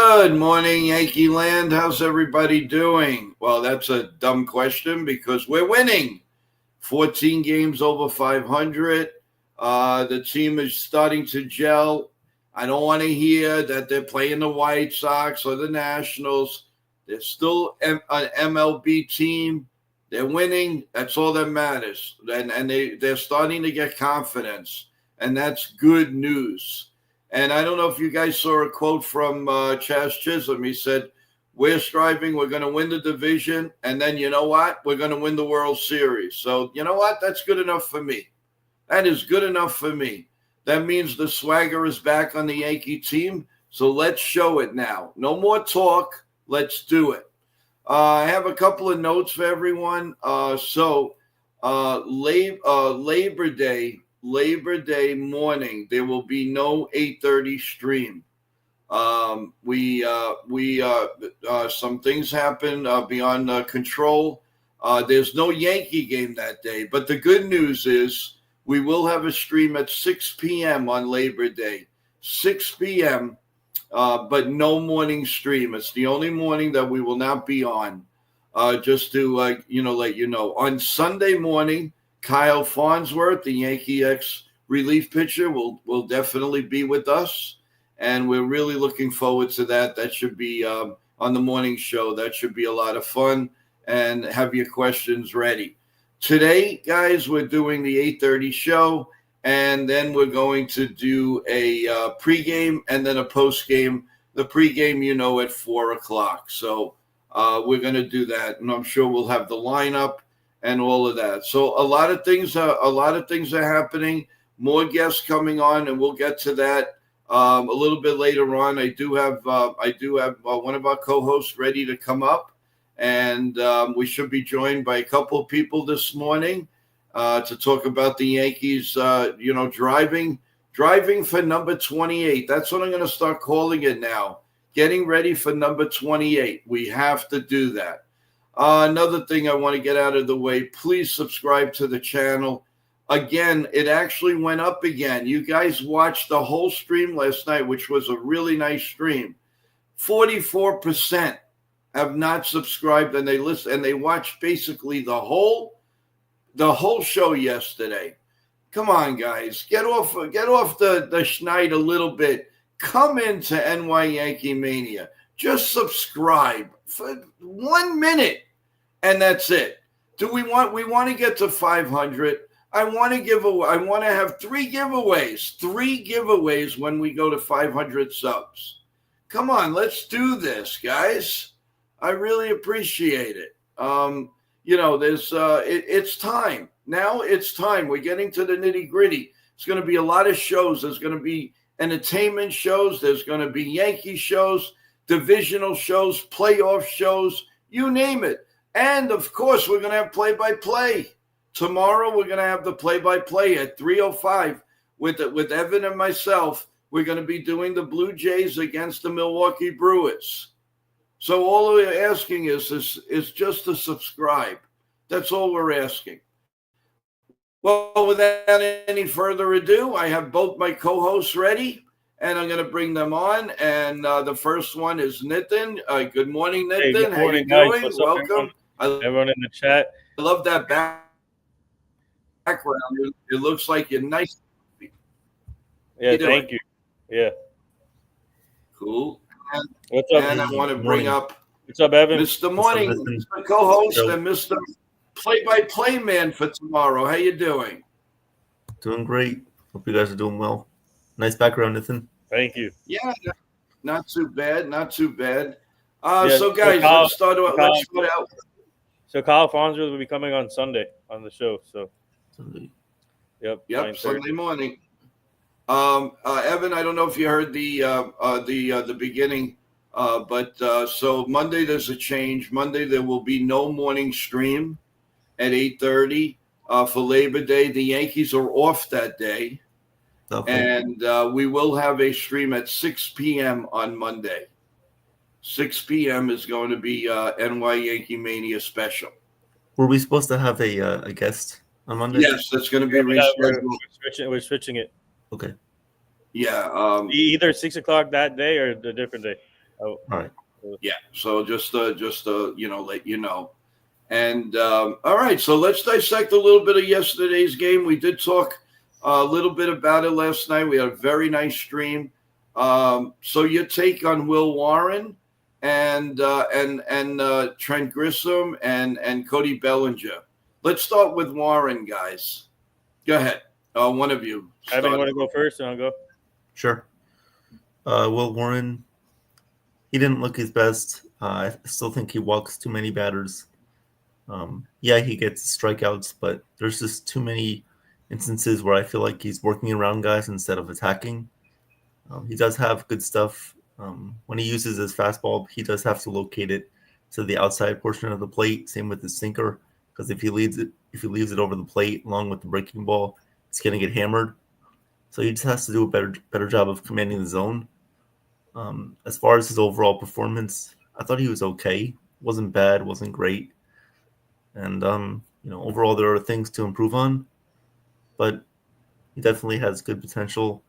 Good morning, Yankee Land. How's everybody doing? Well, that's a dumb question because we're winning. 14 games over 500. The team is starting to gel. I don't want to hear that they're playing the White Sox or the Nationals. They're still an MLB team. They're winning. That's all that matters. And they're starting to get confidence, and that's good news. And I don't know if you guys saw a quote from Chaz Chisholm. He said, we're striving, we're going to win the division, and then you know what? We're going to win the World Series. So you know what? That's good enough for me. That is good enough for me. That means the swagger is back on the Yankee team, so let's show it now. No more talk. Let's do it. I have a couple of notes for everyone. Labor Day morning, there will be no 8:30 stream. Some things happen beyond control. There's no Yankee game that day, but the good news is we will have a stream at 6 p.m. on Labor Day, 6 p.m., but no morning stream. It's the only morning that we will not be on. Just to let you know, on Sunday morning, Kyle Farnsworth, the Yankee ex-relief pitcher, will definitely be with us, and we're really looking forward to that. That should be on the morning show. That should be a lot of fun, and have your questions ready. Today, guys, we're doing the 8:30 show, and then we're going to do a pregame and then a postgame. The pregame, at 4 o'clock. So we're going to do that, and I'm sure we'll have the lineup and all of that. So a lot of things are happening. More guests coming on, and we'll get to that a little bit later on. I do have one of our co-hosts ready to come up, and we should be joined by a couple of people this morning to talk about the Yankees. Driving for number 28. That's what I'm going to start calling it now. Getting ready for number 28. We have to do that. Another thing I want to get out of the way, please subscribe to the channel. Again, it actually went up again. You guys watched the whole stream last night, which was a really nice stream. 44% have not subscribed, and they listen and they watched basically the whole show yesterday. Come on, guys. Get off the schneid a little bit. Come into NY Yankee Mania. Just subscribe for 1 minute, and that's it. We want to get to 500. I want to have 3 giveaways. 3 giveaways when we go to 500 subs. Come on, let's do this, guys. I really appreciate it. It's time. Now it's time. We're getting to the nitty-gritty. It's going to be a lot of shows. There's going to be entertainment shows. There's going to be Yankee shows, divisional shows, playoff shows, you name it. And, of course, we're going to have play-by-play. Tomorrow we're going to have the play-by-play at 3:05 with Evan and myself. We're going to be doing the Blue Jays against the Milwaukee Brewers. So all we're asking is just to subscribe. That's all we're asking. Well, without any further ado, I have both my co-hosts ready, and I'm going to bring them on. And the first one is Nitin. Good morning, Nitin. Hey, good morning, how you guys. doing? What's up, Welcome. everyone in the chat. I love that background. It looks like you're nice. Yeah, thank you. Yeah. Cool. What's up? And I want to bring up What's up, Evan? Mr. Morning, Mr. Co-host, and Mr. Play-by-play man for tomorrow. How you doing? Doing great. Hope you guys are doing well. Nice background, Nathan. Thank you. Yeah, not too bad. Not too bad. Yeah, so guys, let's start out. So Kyle Farnsworth will be coming on Sunday on the show. So Sunday. Yep, Sunday morning. Evan, I don't know if you heard the beginning, but so Monday there's a change. Monday there will be no morning stream at 8:30 for Labor Day. The Yankees are off that day, and we will have a stream at 6 p.m. on Monday. 6 p.m. is going to be NY Yankee Mania special. Were we supposed to have a guest on Monday? Yes, that's going to be rescheduled. We're switching it. Okay. Yeah. Either 6 o'clock that day or a different day. Oh, All right. Yeah. So just let you know. And all right, so let's dissect a little bit of yesterday's game. We did talk a little bit about it last night. We had a very nice stream. So your take on Will Warren and Trent Grissom and Cody Bellinger. Let's start with Warren, guys. Go ahead. One of you. Evan, you want to go first, and I'll go. Sure. Will Warren, he didn't look his best. I still think he walks too many batters. Yeah, he gets strikeouts, but there's just too many instances where I feel like he's working around guys instead of attacking. He does have good stuff. When he uses his fastball, he does have to locate it to the outside portion of the plate. Same with his sinker, because if he leaves it over the plate along with the breaking ball, it's going to get hammered. So he just has to do a better job of commanding the zone. As far as his overall performance, I thought he was okay. Wasn't bad, wasn't great. And overall there are things to improve on, but he definitely has good potential,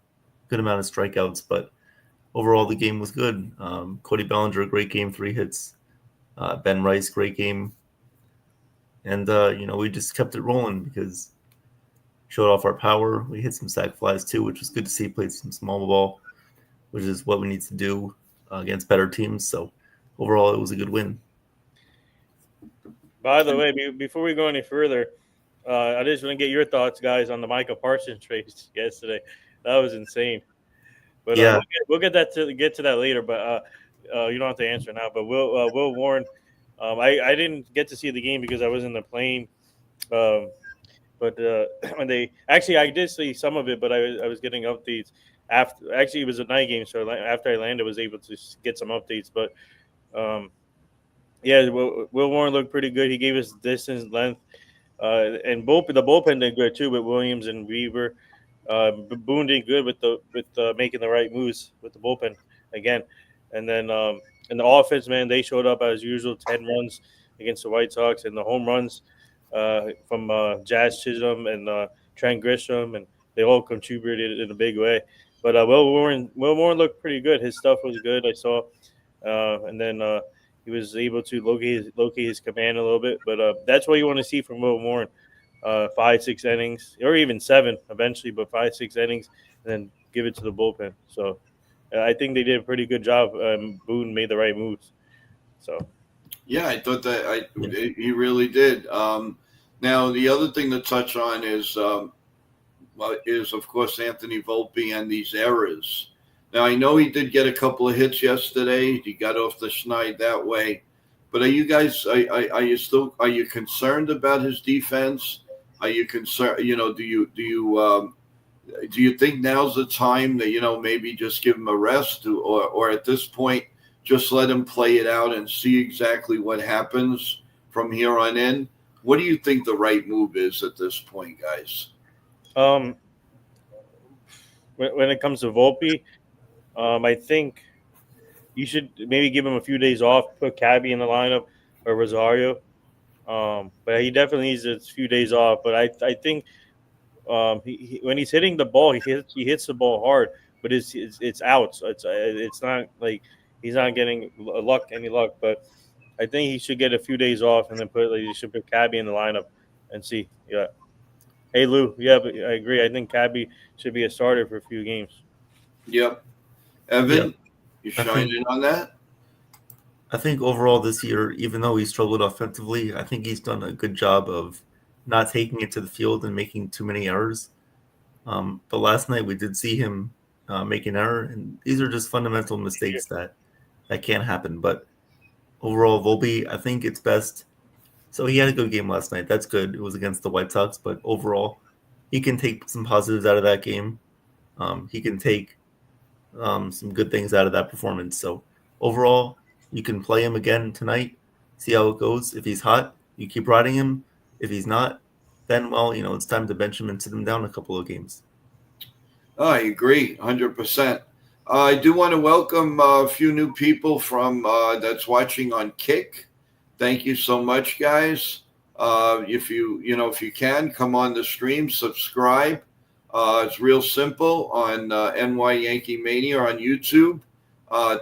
good amount of strikeouts. But overall, the game was good. Cody Bellinger, great game, 3 hits. Ben Rice, great game. And we just kept it rolling because showed off our power. We hit some sac flies too, which was good to see. Played some small ball, which is what we need to do against better teams. So overall, it was a good win. By the way, before we go any further, I just want to get your thoughts, guys, on the Micah Parsons trade yesterday. That was insane. But Yeah. we'll get to that later. But you don't have to answer now. But Will Warren, I didn't get to see the game because I was in the plane. But when I did see some of it, but I was getting updates after. Actually, it was a night game, so after I landed, I was able to get some updates. But yeah, Will Warren looked pretty good. He gave us distance, length, and the bullpen did good too with Williams and Weaver. Boone did good with making the right moves with the bullpen again, and then in the offense, man, they showed up as usual. 10 runs against the White Sox, and the home runs from Jazz Chisholm and Trent Grisham, and they all contributed in a big way. But Will Warren looked pretty good. His stuff was good. I saw, and then he was able to locate his command a little bit. But that's what you want to see from Will Warren. 5-6 innings, or even 7 eventually, but 5-6 innings, and then give it to the bullpen. So I think they did a pretty good job. Boone made the right moves. So yeah, I thought that he really did. Now the other thing to touch on is of course Anthony Volpe and these errors. Now I know he did get a couple of hits yesterday. He got off the schneid that way. But are you guys? Are you concerned about his defense? Are you concerned? Do you think now's the time that maybe just give him a rest, or at this point just let him play it out and see exactly what happens from here on in? What do you think the right move is at this point, guys? when it comes to Volpe, I think you should maybe give him a few days off, put Cabby in the lineup or Rosario. But he definitely needs a few days off. But I think when he's hitting the ball, he hits the ball hard, but it's out. So it's not like he's not getting any luck. But I think he should get a few days off and then you should put Cabby in the lineup and see. Yeah. Hey Lou, yeah, but I agree. I think Cabby should be a starter for a few games. Yep. Evan, Yep. you chime in on that? I think overall this year, even though he struggled offensively, I think he's done a good job of not taking it to the field and making too many errors. But last night we did see him make an error, and these are just fundamental mistakes that can't happen. But overall, Volpe, I think it's best. So he had a good game last night. That's good. It was against the White Sox, but overall, he can take some positives out of that game. He can take some good things out of that performance. So overall, you can play him again tonight, see how it goes. If he's hot, you keep riding him. If he's not, then, it's time to bench him and sit him down a couple of games. I agree, 100%. I do want to welcome a few new people from that's watching on Kick. Thank you so much, guys. If you can, come on the stream, subscribe. It's real simple on NY Yankee Mania on YouTube.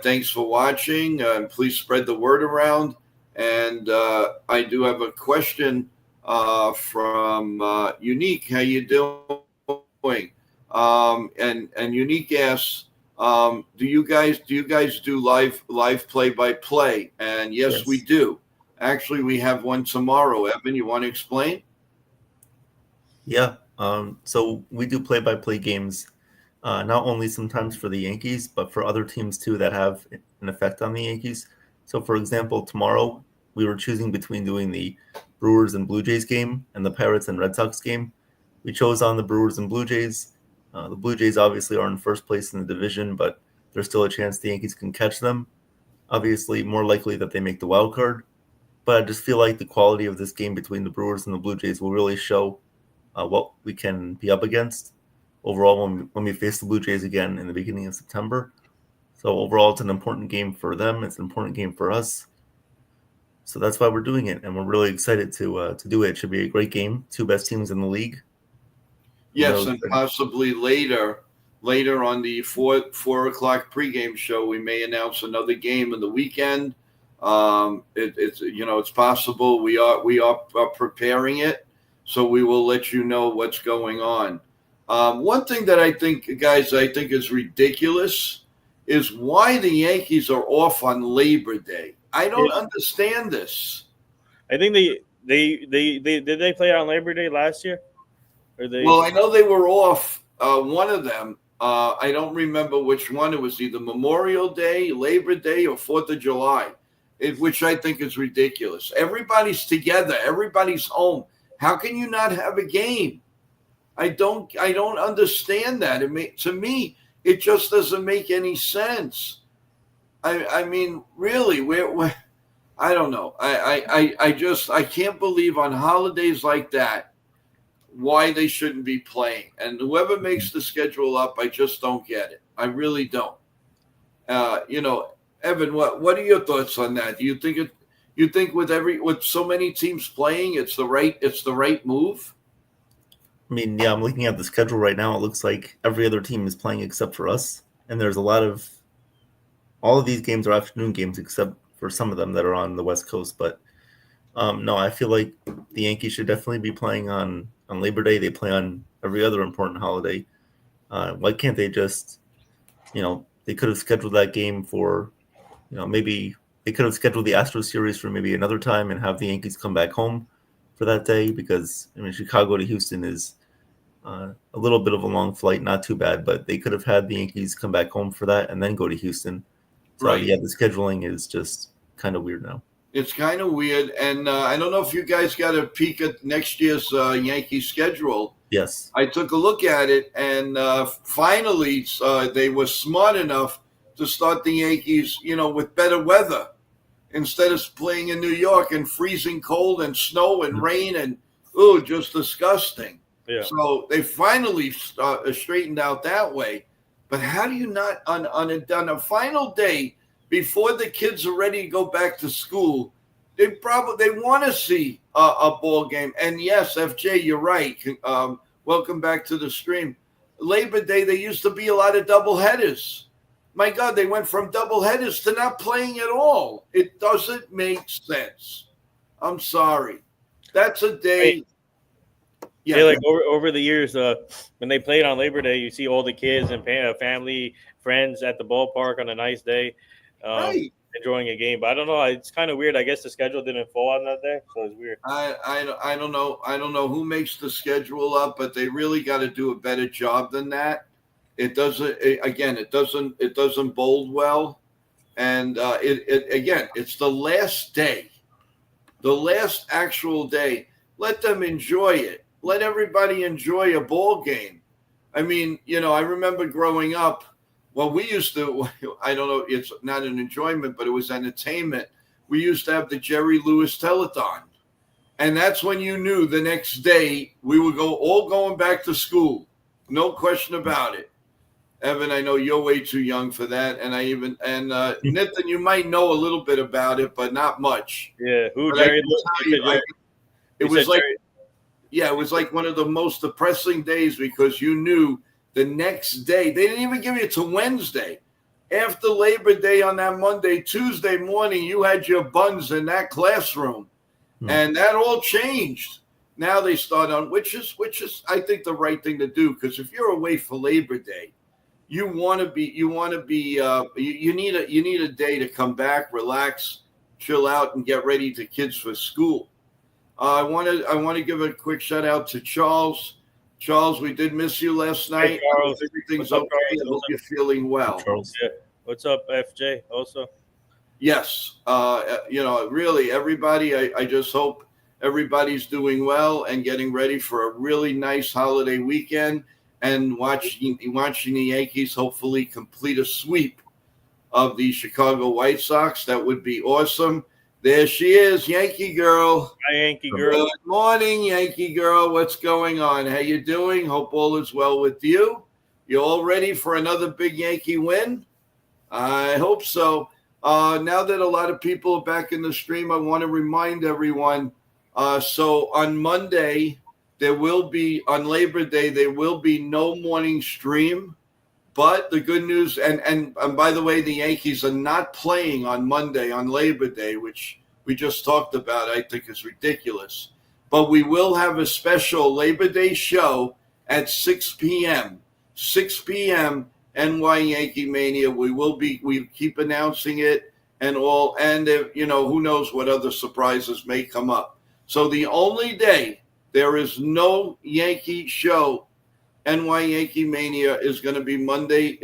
Thanks for watching. Please spread the word around. And I do have a question from Unique. How you doing? And Unique asks, do you guys do live play by play? And yes, we Yes. do. Actually, we have one tomorrow. Evan, you want to explain? Yeah. So we do play-by-play games, not only sometimes for the Yankees, but for other teams too that have an effect on the Yankees. So, for example, tomorrow we were choosing between doing the Brewers and Blue Jays game and the Pirates and Red Sox game. We chose on the Brewers and Blue Jays. The Blue Jays obviously are in first place in the division, but there's still a chance the Yankees can catch them. Obviously, more likely that they make the wild card. But I just feel like the quality of this game between the Brewers and the Blue Jays will really show what we can be up against overall when we face the Blue Jays again in the beginning of September. So overall, it's an important game for them. It's an important game for us. So that's why we're doing it, and we're really excited to do it. It should be a great game. Two best teams in the league. Yes, Really and possibly later on the 4 o'clock pregame show, we may announce another game in the weekend. It's possible we are preparing it, so we will let you know what's going on. One thing that I think, guys, is ridiculous is why the Yankees are off on Labor Day. I don't understand this. I think they did they play on Labor Day last year? Or they? Well, I know they were off. One of them. I don't remember which one. It was either Memorial Day, Labor Day, or 4th of July, which I think is ridiculous. Everybody's together. Everybody's home. How can you not have a game? I don't understand that. To me, it just doesn't make any sense. I mean, really, I don't know. I can't believe on holidays like that why they shouldn't be playing. And whoever makes the schedule up, I just don't get it. I really don't. Evan, what are your thoughts on that? Do you think with so many teams playing, it's the right move? I mean, yeah, I'm looking at the schedule right now. It looks like every other team is playing except for us, and there's all of these games are afternoon games except for some of them that are on the West Coast. But no, I feel like the Yankees should definitely be playing on Labor Day. They play on every other important holiday. Why can't they just, they could have scheduled that game for, maybe they could have scheduled the Astros series for maybe another time and have the Yankees come back home for that day because, I mean, Chicago to Houston is a little bit of a long flight, not too bad, but they could have had the Yankees come back home for that and then go to Houston. So, Right. yeah, the scheduling is just kind of weird now. It's kind of weird, and I don't know if you guys got a peek at next year's Yankee schedule. Yes. I took a look at it, and finally they were smart enough to start the Yankees, with better weather instead of playing in New York and freezing cold and snow and rain and just disgusting. Yeah. So they finally straightened out that way. But how do you not on a final day before the kids are ready to go back to school? They want to see a ball game. And yes, FJ, you're right. Welcome back to the stream. Labor Day, there used to be a lot of double headers. My God, they went from double headers to not playing at all. It doesn't make sense. I'm sorry. That's a day. Yeah, like over the years, when they played on Labor Day, you see all the kids and family, friends at the ballpark on a nice day, Right. enjoying a game. But I don't know. It's kind of weird. I guess the schedule didn't fall on that day, so it's weird. I don't know. I don't know who makes the schedule up, but they really got to do a better job than that. It doesn't bode well, and it's the last day, the last actual day. Let them enjoy it. Let everybody enjoy a ball game. I mean, I remember growing up. Well, we used to. I don't know. It's not an enjoyment, but it was entertainment. We used to have the Jerry Lewis telethon, and that's when you knew the next day we would all going back to school. No question about it. Evan, I know you're way too young for that, and Nathan, you might know a little bit about it, but not much. Yeah, But Jerry Lewis? It was like one of the most depressing days because you knew the next day they didn't even give you to Wednesday. After Labor Day on that Monday, Tuesday morning, you had your buns in that classroom. And that all changed. Now they start on, which is I think the right thing to do, because if you're away for Labor Day, you need a day to come back, relax, chill out, and get ready to kids for school. I want to give a quick shout out to Charles. Charles, we did miss you last night. Hey, Charles. Everything's What's up, okay. I hope you're feeling well. Charles. Yeah. What's up, FJ? Also. Yes, really, everybody. I just hope everybody's doing well and getting ready for a really nice holiday weekend and watching the Yankees hopefully complete a sweep of the Chicago White Sox. That would be awesome. There she is, Yankee girl. Hi, Yankee girl. Good morning, Yankee girl. What's going on? How you doing? Hope all is well with you. You all ready for another big Yankee win? I hope so. Now that a lot of people are back in the stream, I want to remind everyone. So on Monday, on Labor Day, there will be no morning stream. But the good news, and by the way, the Yankees are not playing on Monday on Labor Day, which we just talked about, I think is ridiculous. But we will have a special Labor Day show at 6 p.m. 6 p.m. NY Yankee Mania. We keep announcing it and all, and who knows what other surprises may come up. So the only day there is no Yankee show, NY Yankee Mania, is going to be Monday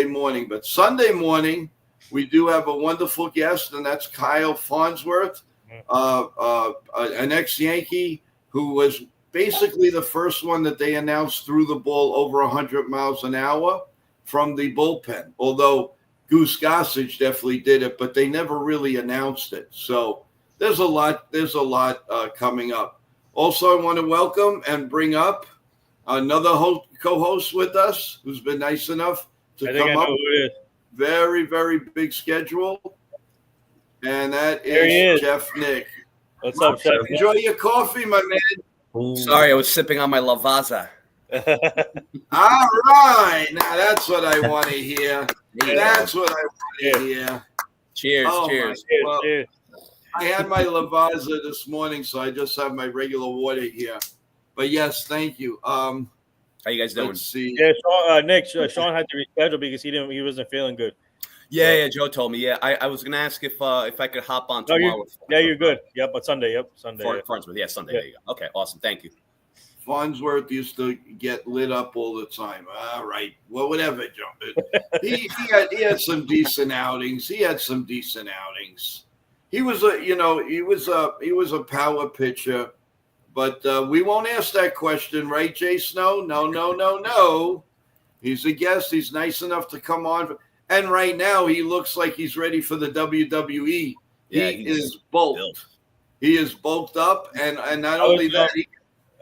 morning. But Sunday morning, we do have a wonderful guest, and that's Kyle Farnsworth, an ex-Yankee who was basically the first one that they announced threw the ball over 100 miles an hour from the bullpen. Although Goose Gossage definitely did it, but they never really announced it. So there's a lot coming up. Also, I want to welcome and bring up another co-host with us who's been nice enough to come up. Very, very big schedule. And that is Jeff Nick. What's up, Jeff? Enjoy your coffee, my man. Ooh. Sorry, I was sipping on my Lavazza. All right. Now that's what I want to hear. That's what I want to hear. Cheers, cheers. Cheers. I had my Lavazza this morning, so I just have my regular water here. But yes, thank you. How you guys doing? Let's see. Yeah, Nick. Sean had to reschedule because he wasn't feeling good. Yeah, Joe told me. Yeah, I was gonna ask if I could hop on tomorrow. You're good. Yep, but Sunday. Yep, Sunday. Farnsworth. Yeah, Sunday. Yeah. There you go. Okay, awesome. Thank you. Farnsworth used to get lit up all the time. All right. Well, whatever, Joe. He had some decent outings. He was a power pitcher. But we won't ask that question, right, Jay Snow? No. He's a guest. He's nice enough to come on. And right now, he looks like he's ready for the WWE. Yeah, he is bulked. Built. He is bulked up. And not only that,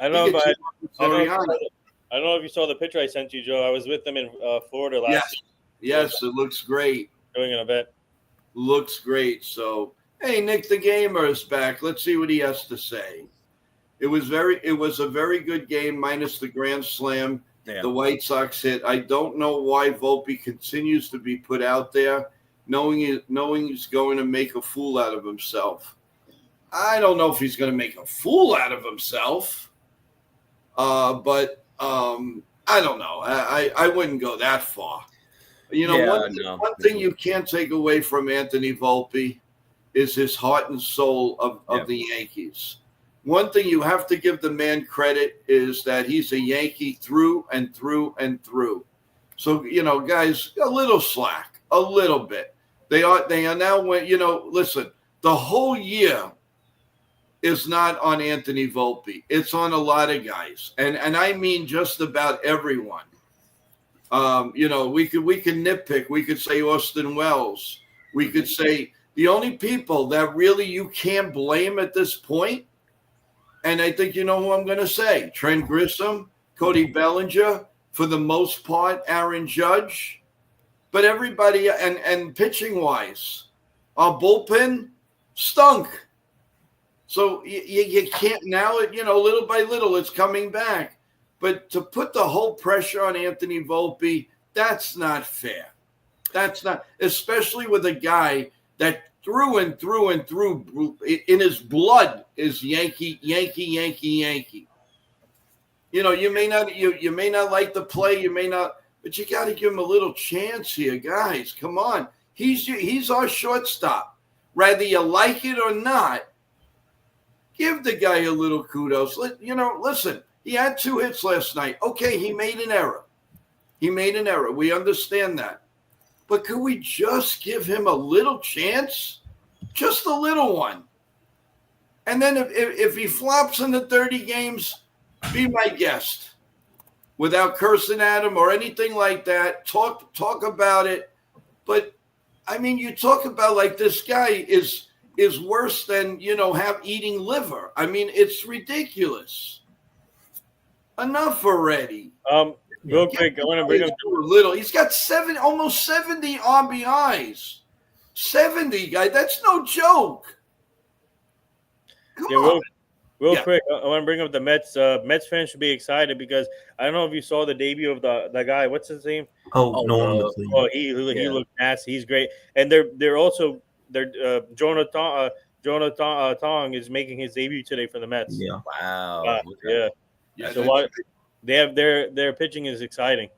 I don't know if you saw the picture I sent you, Joe. I was with them in Florida last week. Yes, it looks great. Doing an event. Looks great. So, hey, Nick the Gamer is back. Let's see what he has to say. It was a very good game, minus the grand slam. Yeah. The White Sox hit. I don't know why Volpe continues to be put out there, knowing he's going to make a fool out of himself. I don't know if he's going to make a fool out of himself, but I don't know. I wouldn't go that far. One thing you can't take away from Anthony Volpe is his heart and soul of the Yankees. One thing you have to give the man credit is that he's a Yankee through and through and through. So, guys, a little slack, a little bit. They are now listen, the whole year is not on Anthony Volpe. It's on a lot of guys. And I mean just about everyone. We can nitpick. We could say Austin Wells. We could say the only people that really you can't blame at this point, and I think you know who I'm going to say. Trent Grisham, Cody Bellinger, for the most part, Aaron Judge. But everybody, and pitching-wise, our bullpen stunk. So you can't now, little by little, it's coming back. But to put the whole pressure on Anthony Volpe, that's not fair. That's not, especially with a guy that through and through and through in his blood is Yankee, Yankee, Yankee, Yankee. You know, you may not like the play, you may not, but you got to give him a little chance here, guys. Come on, he's our shortstop. Whether you like it or not, give the guy a little kudos. Listen, he had 2 hits last night. Okay, he made an error. We understand that. But could we just give him a little chance? Just a little one. And then if he flops in the 30 games, be my guest. Without cursing at him or anything like that. Talk about it. But, I mean, you talk about like this guy is worse than, eating liver. I mean, it's ridiculous. Enough already. Real quick, I want to bring up a little. He's got almost 70 RBIs. 70, guys. That's no joke. Come on. Real quick, I want to bring up the Mets. Mets fans should be excited because I don't know if you saw the debut of the guy. What's his name? Nolan. He looked nasty. He's great, and Jonah Tong is making his debut today for the Mets. Yeah. Wow. Yeah. So they have their pitching is exciting.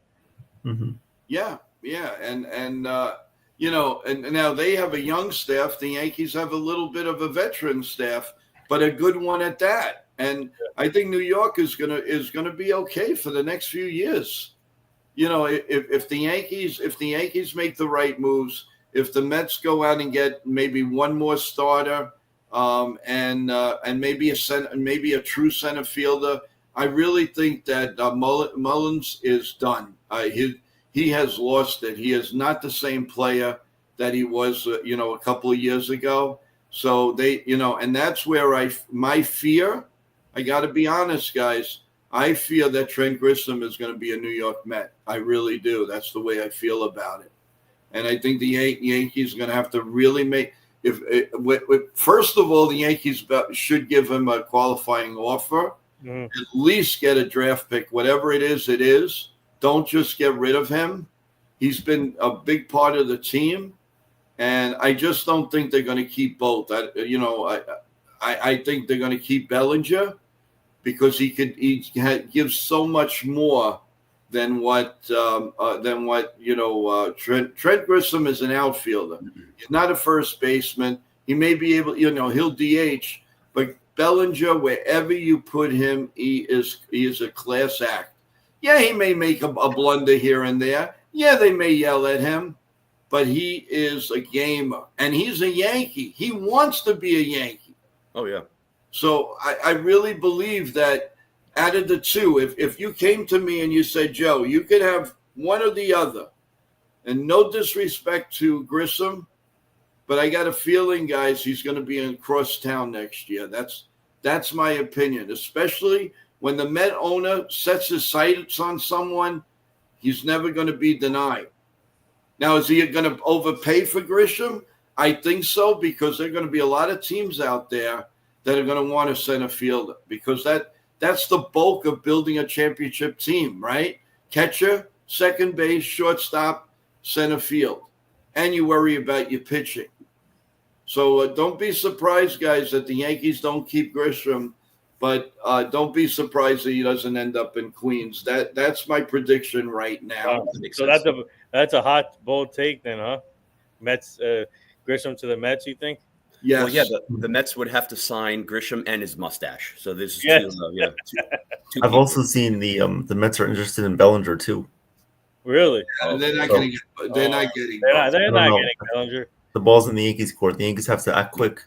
Mm-hmm. Yeah, and and now they have a young staff. The Yankees have a little bit of a veteran staff, but a good one at that. And I think New York is gonna be okay for the next few years. If the Yankees make the right moves, if the Mets go out and get maybe one more starter, and maybe a true center fielder. I really think that Mullins is done. He has lost it. He is not the same player that he was, a couple of years ago. So and that's where my fear. I got to be honest, guys. I fear that Trent Grisham is going to be a New York Met. I really do. That's the way I feel about it. And I think the Yankees are going to have to really make. First of all, the Yankees should give him a qualifying offer. At least get a draft pick, whatever it is. Don't just get rid of him. He's been a big part of the team, and I just don't think they're going to keep both. I think they're going to keep Bellinger because he gives so much more than what Trent Grisham is an outfielder. He's not a first baseman. He may be able, he'll DH, but Bellinger, wherever you put him, he is a class act. Yeah, he may make a blunder here and there. Yeah, they may yell at him, but he is a gamer, and he's a Yankee. He wants to be a Yankee. Oh, yeah. So I really believe that out of the two, if you came to me and you said, Joe, you could have one or the other, and no disrespect to Grisham, but I got a feeling, guys, he's going to be in crosstown next year. That's my opinion, especially when the Met owner sets his sights on someone, he's never going to be denied. Now, is he going to overpay for Grisham? I think so, because there are going to be a lot of teams out there that are going to want a center fielder, because that's the bulk of building a championship team, right? Catcher, second base, shortstop, center field. And you worry about your pitching. So don't be surprised, guys, that the Yankees don't keep Grisham, but don't be surprised that he doesn't end up in Queens. That's my prediction right now. So that's a hot, bold take then, huh? Mets, Grisham to the Mets, you think? Yes. Well, yeah, the Mets would have to sign Grisham and his mustache. So this is two I've also seen the Mets are interested in Bellinger too. Really? They're not getting. They're not getting Bellinger. The ball's in the Yankees' court. The Yankees have to act quick.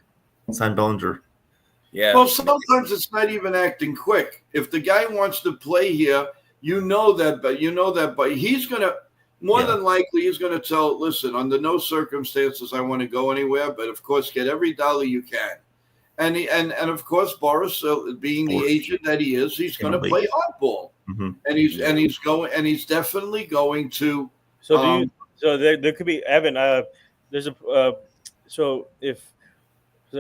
Sign Bellinger. Yeah. Well, sometimes it's not even acting quick. If the guy wants to play here, but he's going to, more than likely, he's going to tell, listen, under no circumstances I want to go anywhere, but of course, get every dollar you can. And of course, Boris, being the agent that he is, he's going to play hardball. Mm-hmm. And he's definitely going to. So there could be Evan. There's a so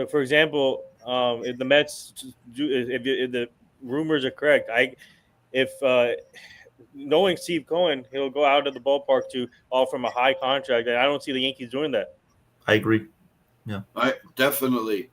for example, if the Mets if the rumors are correct, if knowing Steve Cohen, he'll go out of the ballpark to offer him a high contract, and I don't see the Yankees doing that. I agree. Yeah, Definitely.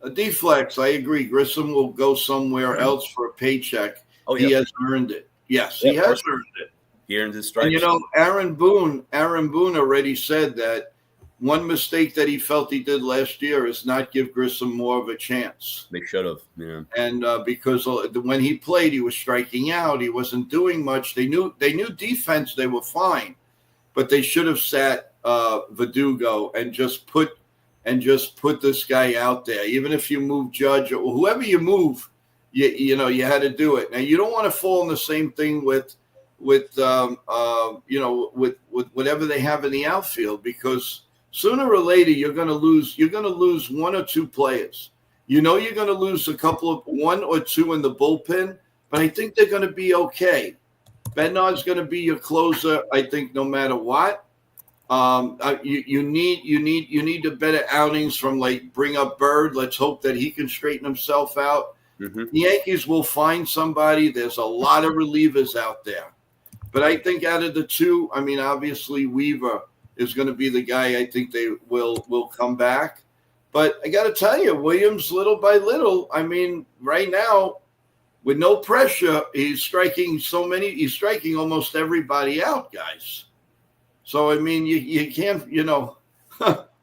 A deflex, I agree. Grissom will go somewhere else for a paycheck. Oh, He yeah. has earned it. Yes, Yeah, he of has course. earned it. He earned his stripes. And, you know, Aaron Boone already said that one mistake that he felt he did last year is not give Grissom more of a chance. They should have. Yeah. And because when he played, he was striking out. He wasn't doing much. They knew defense. They were fine, but they should have sat Verdugo and just put this guy out there. Even if you move Judge or whoever you move, you know you had to do it. Now you don't want to fall in the same thing with whatever they have in the outfield, because sooner or later you're going to lose one or two players. You know you're going to lose one or two in the bullpen, but I think they're going to be okay. Bednar's going to be your closer, I think, no matter what. You need the better outings from, like, bring up Bird. Let's hope that he can straighten himself out. Mm-hmm. The Yankees will find somebody. There's a lot of relievers out there. But I think out of the two, I mean, obviously Weaver is going to be the guy. I think they will come back. But I got to tell you, Williams, little by little, I mean, right now, with no pressure, he's striking almost everybody out, guys. So, I mean, you can't,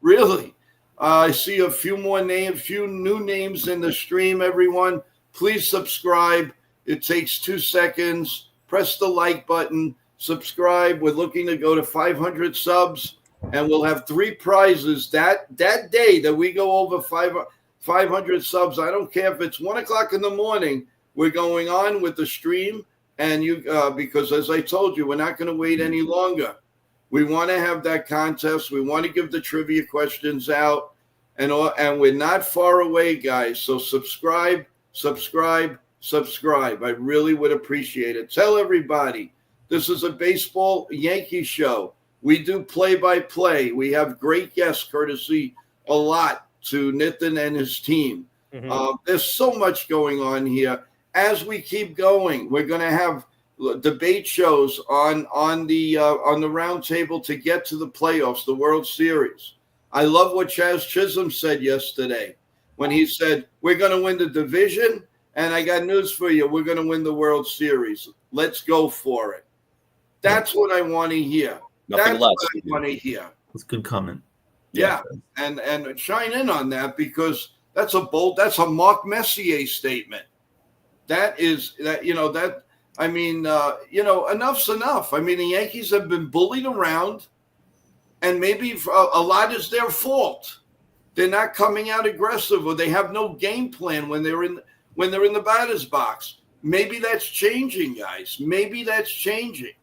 really. I see a few new names in the stream, everyone. Please subscribe. It takes 2 seconds. Press the like button. Subscribe. We're looking to go to 500 subs, and we'll have 3 prizes that day that we go over 500 subs. I don't care if it's 1 o'clock in the morning. We're going on with the stream, and because as I told you, we're not going to wait any longer. We want to have that contest. We want to give the trivia questions out, and we're not far away, guys. So subscribe. I really would appreciate it. Tell everybody, this is a baseball Yankee show. We do play-by-play. We have great guests, courtesy a lot to Nitin and his team. Mm-hmm. There's so much going on here. As we keep going, we're going to have debate shows on the round table to get to the playoffs, the World Series. I love what Chaz Chisholm said yesterday when he said, we're going to win the division, and I got news for you. We're going to win the World Series. Let's go for it. That's what I want to hear. Nothing That's less. what I want to hear. that's a good comment. Yeah. And shine in on that, because that's a Mark Messier statement. Enough's enough. I mean, the Yankees have been bullied around, and maybe a lot is their fault. They're not coming out aggressive, or they have no game plan when they're in the batter's box. Maybe that's changing, guys. Maybe that's changing.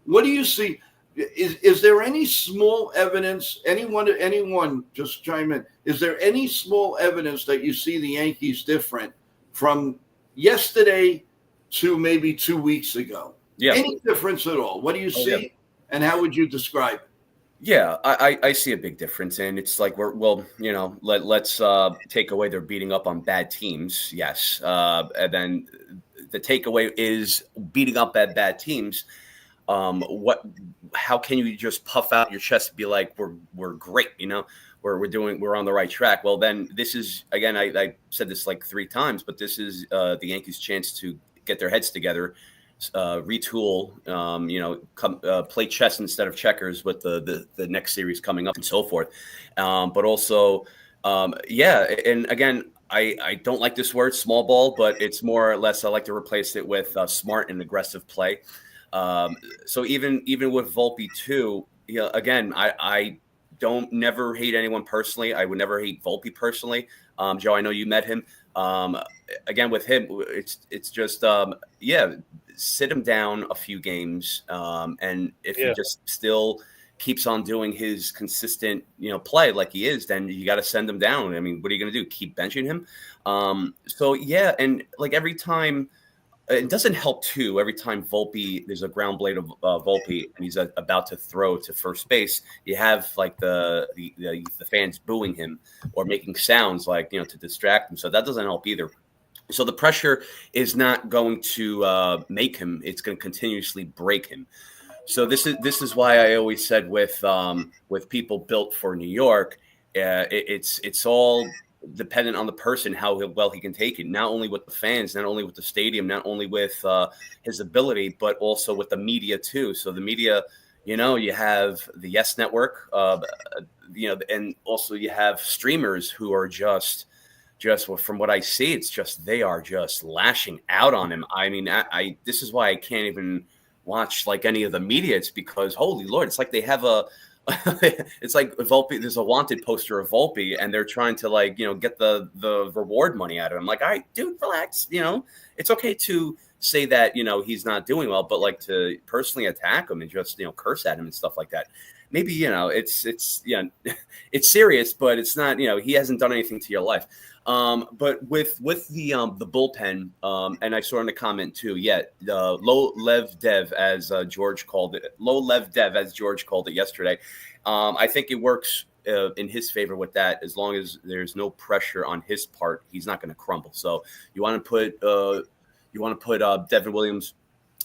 What do you see? Is there any small evidence? Anyone just chime in. Is there any small evidence that you see the Yankees different from yesterday to maybe 2 weeks ago? Yeah. Any difference at all? What do you see, yeah. and how would you describe it? Yeah, I see a big difference, and it's like let's take away their beating up on bad teams. Yes, and then the takeaway is beating up at bad teams. How can you just puff out your chest and be like, we're great, we're on the right track? Well, then this is, again, I said this like 3 times, but this is the Yankees' chance to get their heads together, retool, play chess instead of checkers with the next series coming up and so forth. But also, and again, I don't like this word small ball, but it's more or less, I like to replace it with smart and aggressive play. So even with Volpe too, again, I don't never hate anyone personally. I would never hate Volpe personally. Joe, I know you met him. Again, with him, it's just sit him down a few games, and if he just still keeps on doing his consistent play like he is, then you got to send him down. I mean, what are you going to do? Keep benching him? And like every time. It doesn't help too. Every time Volpe, there's a ground blade of Volpe, and he's about to throw to first base, you have like the fans booing him or making sounds like to distract him. So that doesn't help either. So the pressure is not going to make him; it's going to continuously break him. So this is why I always said with people built for New York, it's all dependent on the person how well he can take it. Not only with the fans, not only with the stadium, not only with his ability, but also with the media too. So the media, you have the Yes Network, and also you have streamers who are just from what I see, it's just they are just lashing out on him. I mean, I this is why I can't even watch like any of the media. It's because holy Lord, it's like they have it's like Volpe. There's a wanted poster of Volpe, and they're trying to get the reward money out of him. Like, all right, dude, relax. It's okay to say that he's not doing well, but like to personally attack him and just curse at him and stuff like that. Maybe it's it's serious, but it's not. He hasn't done anything to your life. But with the bullpen, and I saw in the comment too, low lev dev as George called it, yesterday. I think it works in his favor with that. As long as there's no pressure on his part, he's not going to crumble. So you want to put Devin Williams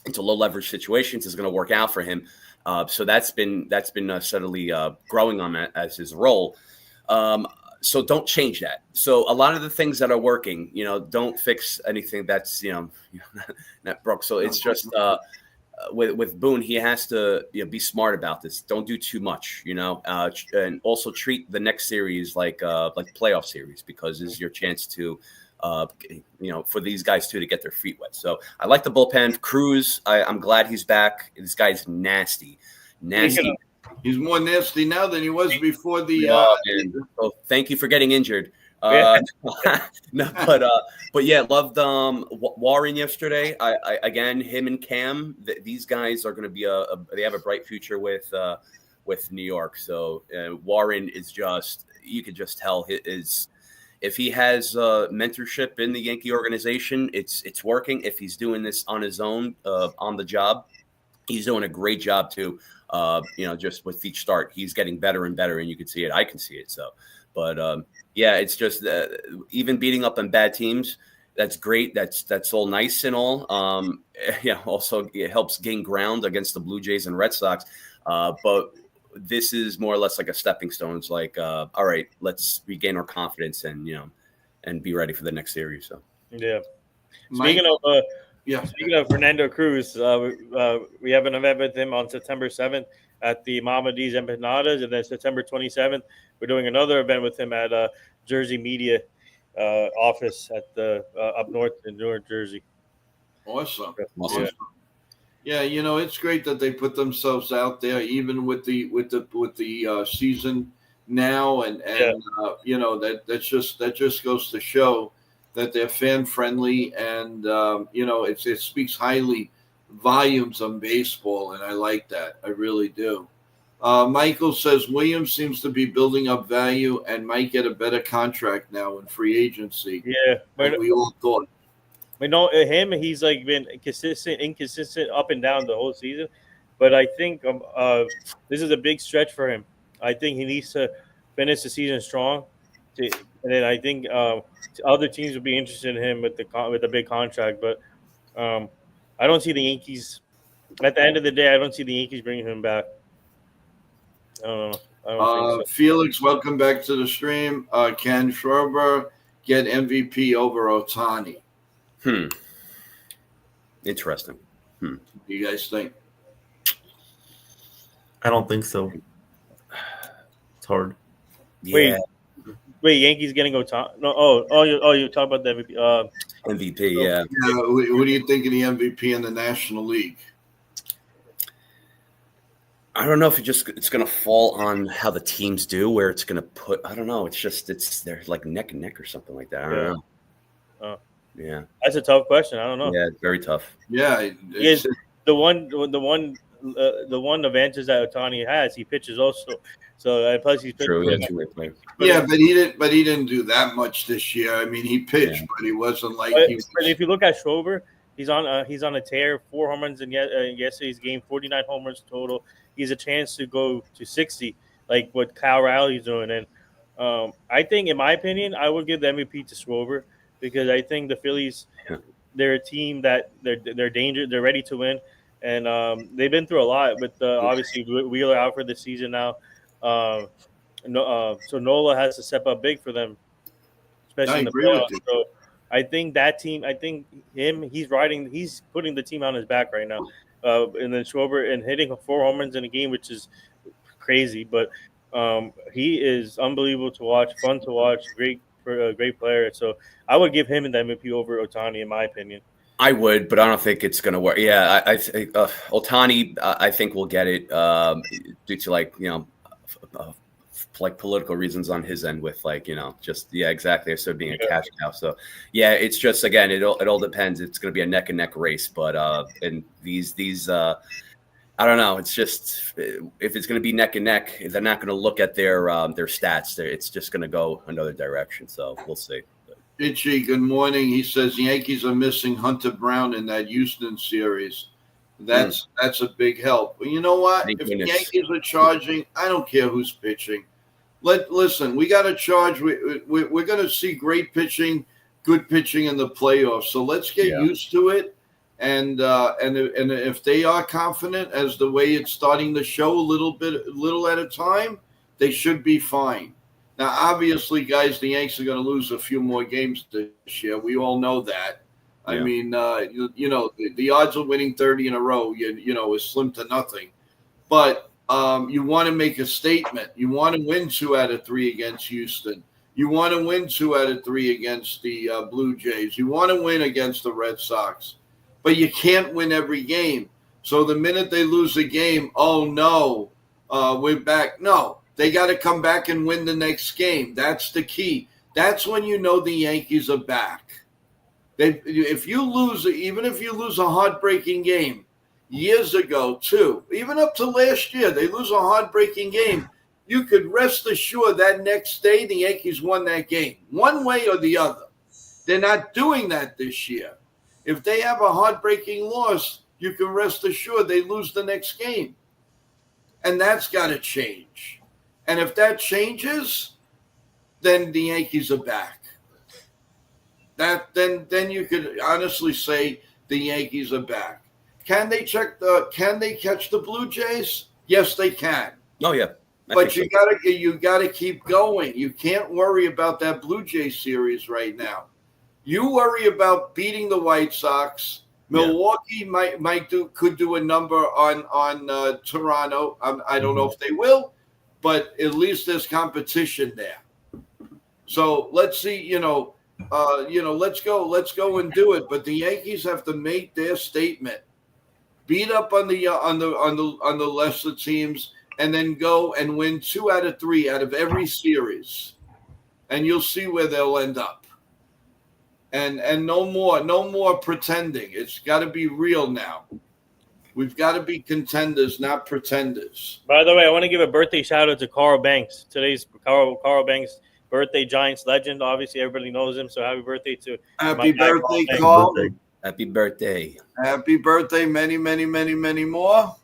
into low leverage situations is going to work out for him. So that's been steadily growing on that as his role. So don't change that. So a lot of the things that are working, don't fix anything that's, not broke. So it's just with Boone, he has to be smart about this. Don't do too much, and also treat the next series like playoff series, because this is your chance to, for these guys too to get their feet wet. So I like the bullpen. Cruz, I'm glad he's back. This guy's nasty. He's more nasty now than he was before the. So thank you for getting injured. Yeah. No, but yeah, loved Warren yesterday. I again, him and Cam. These guys are going to be they have a bright future with New York. So Warren is you could just tell if he has mentorship in the Yankee organization, it's working. If he's doing this on his own on the job, he's doing a great job too. Just with each start, he's getting better and better, and you can see it. I can see it. So, but it's just even beating up on bad teams. That's great. That's all nice and all. Also it helps gain ground against the Blue Jays and Red Sox. But this is more or less like a stepping stone. It's like, all right, let's regain our confidence and be ready for the next series. So, yeah. Speaking of Fernando Cruz, we have an event with him on September 7th at the Mama D's Empanadas, and then September 27th, we're doing another event with him at Jersey Media office at the up north in Newark, Jersey. Awesome. Yeah. Yeah, it's great that they put themselves out there, even with the season now, and that just goes to show that they're fan friendly, and it speaks highly volumes on baseball, and I like that. I really do. Michael says Williams seems to be building up value and might get a better contract now in free agency. Yeah, than we all thought. Him, he's like been inconsistent up and down the whole season, but I think this is a big stretch for him. I think he needs to finish the season strong, and then I think other teams would be interested in him with the big contract. But I don't see the Yankees. At the end of the day, I don't see the Yankees bringing him back. I don't know. I don't think so. Felix, welcome back to the stream. Can Schwarber get MVP over Ohtani? Interesting. What do you guys think? I don't think so. It's hard. Yeah. Wait, Yankees getting Ohtani? No. You talk about the MVP. MVP, yeah. What do you think of the MVP in the National League? I don't know if it's going to fall on how the teams do, where it's going to put. I don't know. They're like neck and neck or something like that. I don't know. Yeah, that's a tough question. I don't know. Yeah, it's very tough. Yeah, the one advantage that Ohtani has, he pitches also. So plus he's pitching. True. Yeah, two-way player. But he didn't do that much this year. I mean, he pitched, but he wasn't like. But if you look at Schwarber, he's on a tear. 4 home runs in yesterday's game. 49 home runs total. He has a chance to go to 60, like what Kyle Riley's doing. And I think, in my opinion, I would give the MVP to Schwarber because I think the Phillies, they're a team that they're dangerous. They're ready to win, and they've been through a lot. With obviously Wheeler out for the season now, so Nola has to step up big for them, especially I in the agree with playoffs. you. So I think that team, he's putting the team on his back right now. And then Schwarber and hitting 4 home runs in a game, which is crazy, but he is unbelievable to watch, fun to watch, great player. So I would give him the MVP over Otani, in my opinion. I would, but I don't think it's going to work. Yeah, I think Otani, I think will get it due to like political reasons on his end with exactly. So being a cash cow. So yeah, it's just again, it all depends. It's going to be a neck and neck race, but and these I don't know. It's just if it's going to be neck and neck, they're not going to look at their stats. It's just going to go another direction. So we'll see. Itchy, good morning. He says Yankees are missing Hunter Brown in that Houston series. That's a big help. Well, you know what? Thank If goodness. the Yankees are charging, I don't care who's pitching. Listen, we got to charge. We're going to see great pitching, good pitching in the playoffs. So let's get used to it. And if they are confident as the way it's starting to show a little at a time, they should be fine. Now, obviously, guys, the Yanks are going to lose a few more games this year. We all know that. Yeah. I mean, the odds of winning 30 in a row, is slim to nothing. But you want to make a statement. You want to win 2 out of 3 against Houston. You want to win 2 out of 3 against the Blue Jays. You want to win against the Red Sox. But you can't win every game. So the minute they lose a game, oh, no, we're back. No. They got to come back and win the next game. That's the key. That's when you know the Yankees are back. Even if you lose a heartbreaking game, years ago too, even up to last year, they lose a heartbreaking game, you could rest assured that next day the Yankees won that game, one way or the other. They're not doing that this year. If they have a heartbreaking loss, you can rest assured they lose the next game. And that's got to change. And if that changes, then the Yankees are back. Then you could honestly say the Yankees are back. Can they catch the Blue Jays? Yes, they can. Oh yeah. But you gotta keep going. You can't worry about that Blue Jay series right now. You worry about beating the White Sox. Milwaukee could do a number on Toronto. I don't know if they will. But at least there's competition there. So let's see, let's go and do it. But the Yankees have to make their statement, beat up on the lesser teams, and then go and win 2 out of 3 out of every series, and you'll see where they'll end up. And no more pretending. It's got to be real now. We've got to be contenders, not pretenders. By the way, I want to give a birthday shout out to Carl Banks. Today's Carl Banks' birthday, Giants legend. Obviously, everybody knows him. So happy birthday to happy birthday, Carl. Happy birthday. Happy birthday. Many, many, many, many more.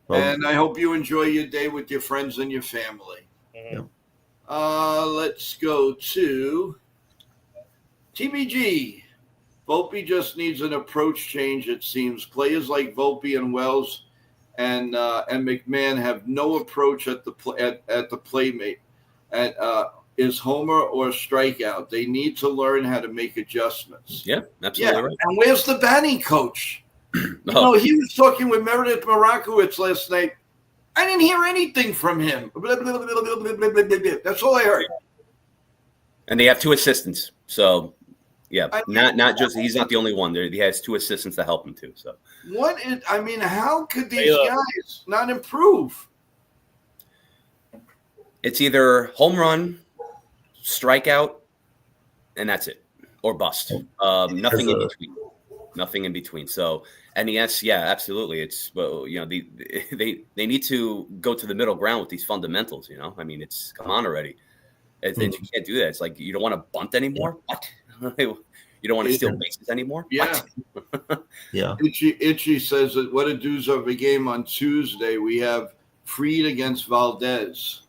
And I hope you enjoy your day with your friends and your family. Mm-hmm. Let's go to TBG. Volpe just needs an approach change, it seems. Players like Volpe and Wells and McMahon have no approach at the playmate. Is homer or strikeout. They need to learn how to make adjustments. Yeah, absolutely right. And where's the batting coach? He was talking with Meredith Morakowitz last night. I didn't hear anything from him. That's all I heard. And they have 2 assistants, so. Yeah, not just he's not the only one. He has 2 assistants to help him too. So how could these guys not improve? It's either home run, strikeout, and that's it, or bust. Nothing in between. Nothing in between. So NES, yeah, absolutely. It's they need to go to the middle ground with these fundamentals. I mean, it's come on already. You can't do that. It's like you don't want to bunt anymore. What? You don't want to steal bases anymore? Yeah. Yeah. Itchy says that what a doozy of a game on Tuesday. We have Fried against Valdez.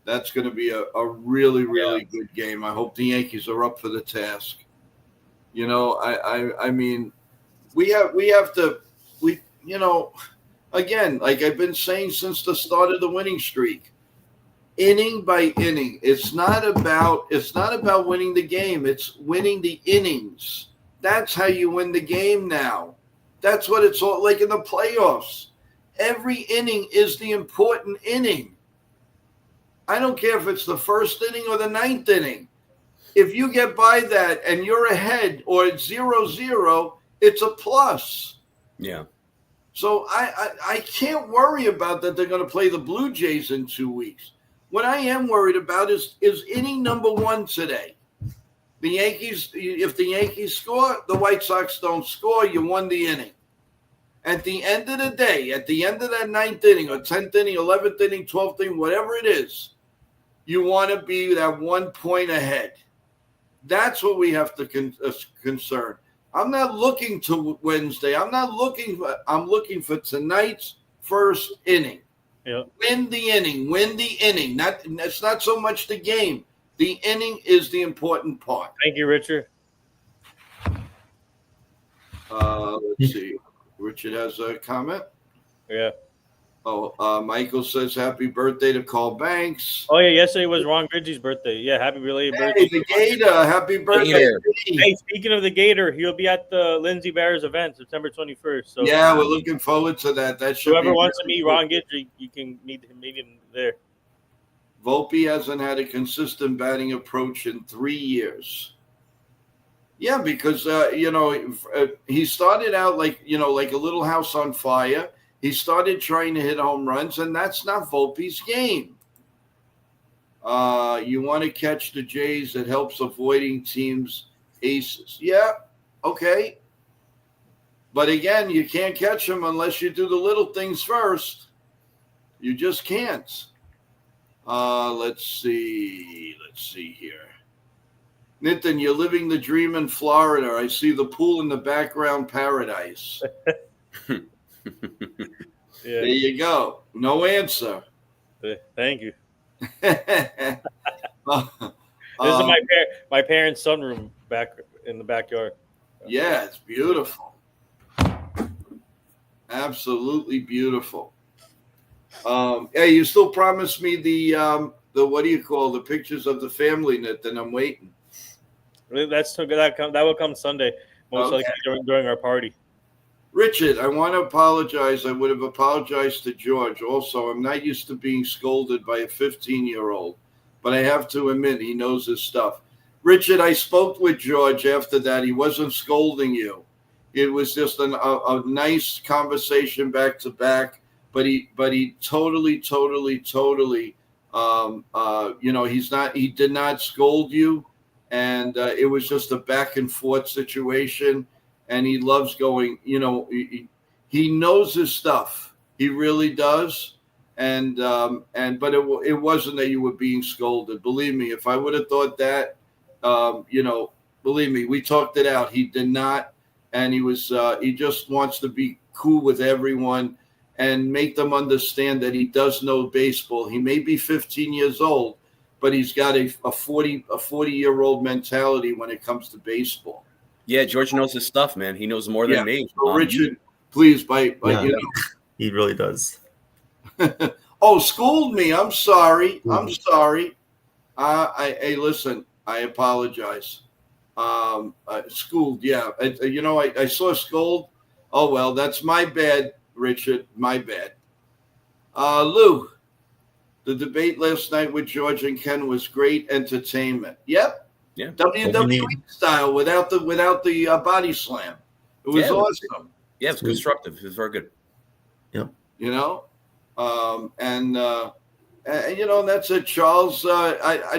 That's going to be a really, really good game. I hope the Yankees are up for the task. You know, I mean, we have to, again, like I've been saying since the start of the winning streak, inning by inning. It's not about winning the game. It's winning the innings. That's how you win the game now. That's what it's all like in the playoffs. Every inning is the important inning. I don't care if it's the first inning or the ninth inning. If you get by that and you're ahead or it's 0-0, it's a plus. Yeah. So I can't worry about that they're going to play the Blue Jays in 2 weeks. What I am worried about is inning number 1 today. The Yankees, if the Yankees score, the White Sox don't score, you won the inning. At the end of the day, at the end of that 9th inning or 10th inning, 11th inning, 12th inning, whatever it is, you want to be that 1 point ahead. That's what we have to concern. I'm not looking to Wednesday. I'm looking for tonight's first inning. Yeah. Win the inning. It's not so much the game. The inning is the important part. Thank you, Richard. Let's see. Richard has a comment. Yeah. Oh, Michael says happy birthday to Carl Banks. Oh yeah, yesterday was Ron Gridgey's birthday. Yeah, happy belated Hey, birthday. the Gator, happy birthday. Gator. Hey, speaking of the Gator, he'll be at the Lindsey Bears event September 21st. So Yeah, we're looking forward to that. That should whoever be wants to really meet cool. Ron Gridgey, you can meet him there. Volpe hasn't had a consistent batting approach in 3 years. Yeah, because he started out like a little house on fire. He started trying to hit home runs, and that's not Volpe's game. You want to catch the Jays. It helps avoiding teams' aces. Yeah, okay. But again, you can't catch them unless you do the little things first. You just can't. Let's see here. Nitin, you're living the dream in Florida. I see the pool in the background, paradise. Yeah. There you go. No answer. Thank you. This This is my parents' sunroom back in the backyard. Yeah, it's beautiful. Absolutely beautiful. Hey, you still promised me the what do you call the pictures of the family, Nitin? I'm waiting. That will come Sunday, most likely during our party. Richard, I want to apologize. I would have apologized to George. Also, I'm not used to being scolded by a 15-year-old, but I have to admit he knows his stuff. Richard, I spoke with George after that. He wasn't scolding you. It was just a nice conversation back to back. But he totally, he did not scold you. And it was just a back and forth situation. And he loves going, he knows his stuff. He really does. But it wasn't that you were being scolded. Believe me, if I would have thought that, believe me, we talked it out. He did not. And he just wants to be cool with everyone and make them understand that he does know baseball. He may be 15 years old, but he's got a 40-year-old mentality when it comes to baseball. Yeah, George knows his stuff, man. He knows more than me. So Richard, please, he really does. Oh, scold me. I'm sorry. I'm sorry. Hey, listen, I apologize. Schooled, yeah. I saw scold. Oh, well, that's my bad, Richard. My bad. Lou, the debate last night with George and Ken was great entertainment. Yep. Yeah. WWE style without the body slam. It was awesome. Yeah, it was constructive. It was very good. Yep. That's it, Charles.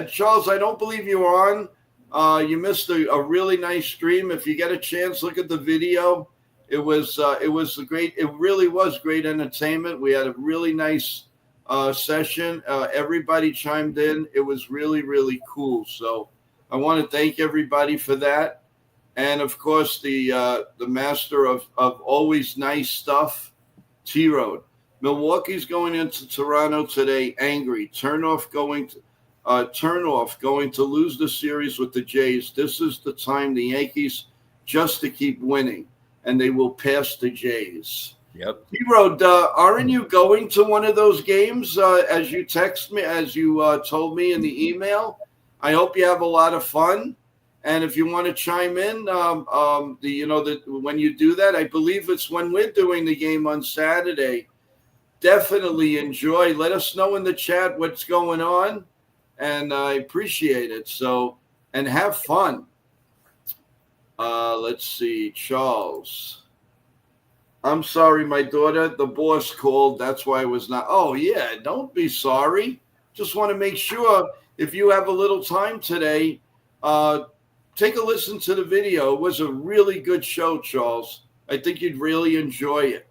Charles, I don't believe you were on. You missed a really nice stream. If you get a chance, look at the video. It was great. It really was great entertainment. We had a really nice session. Everybody chimed in. It was really, really cool. So I want to thank everybody for that. And of course, the master of always nice stuff, T-Road. Milwaukee's going into Toronto today angry. Turnoff going to lose the series with the Jays. This is the time the Yankees just to keep winning, and they will pass the Jays. Yep. Hero, aren't you going to one of those games? As you text me, as you told me in the email. I hope you have a lot of fun. And if you want to chime in, when you do that, I believe it's when we're doing the game on Saturday. Definitely enjoy. Let us know in the chat what's going on, and I appreciate it. So, and have fun. Let's see, Charles. I'm sorry, my daughter. The boss called. That's why I was not. Oh, yeah. Don't be sorry. Just want to make sure if you have a little time today, take a listen to the video. It was a really good show, Charles. I think you'd really enjoy it.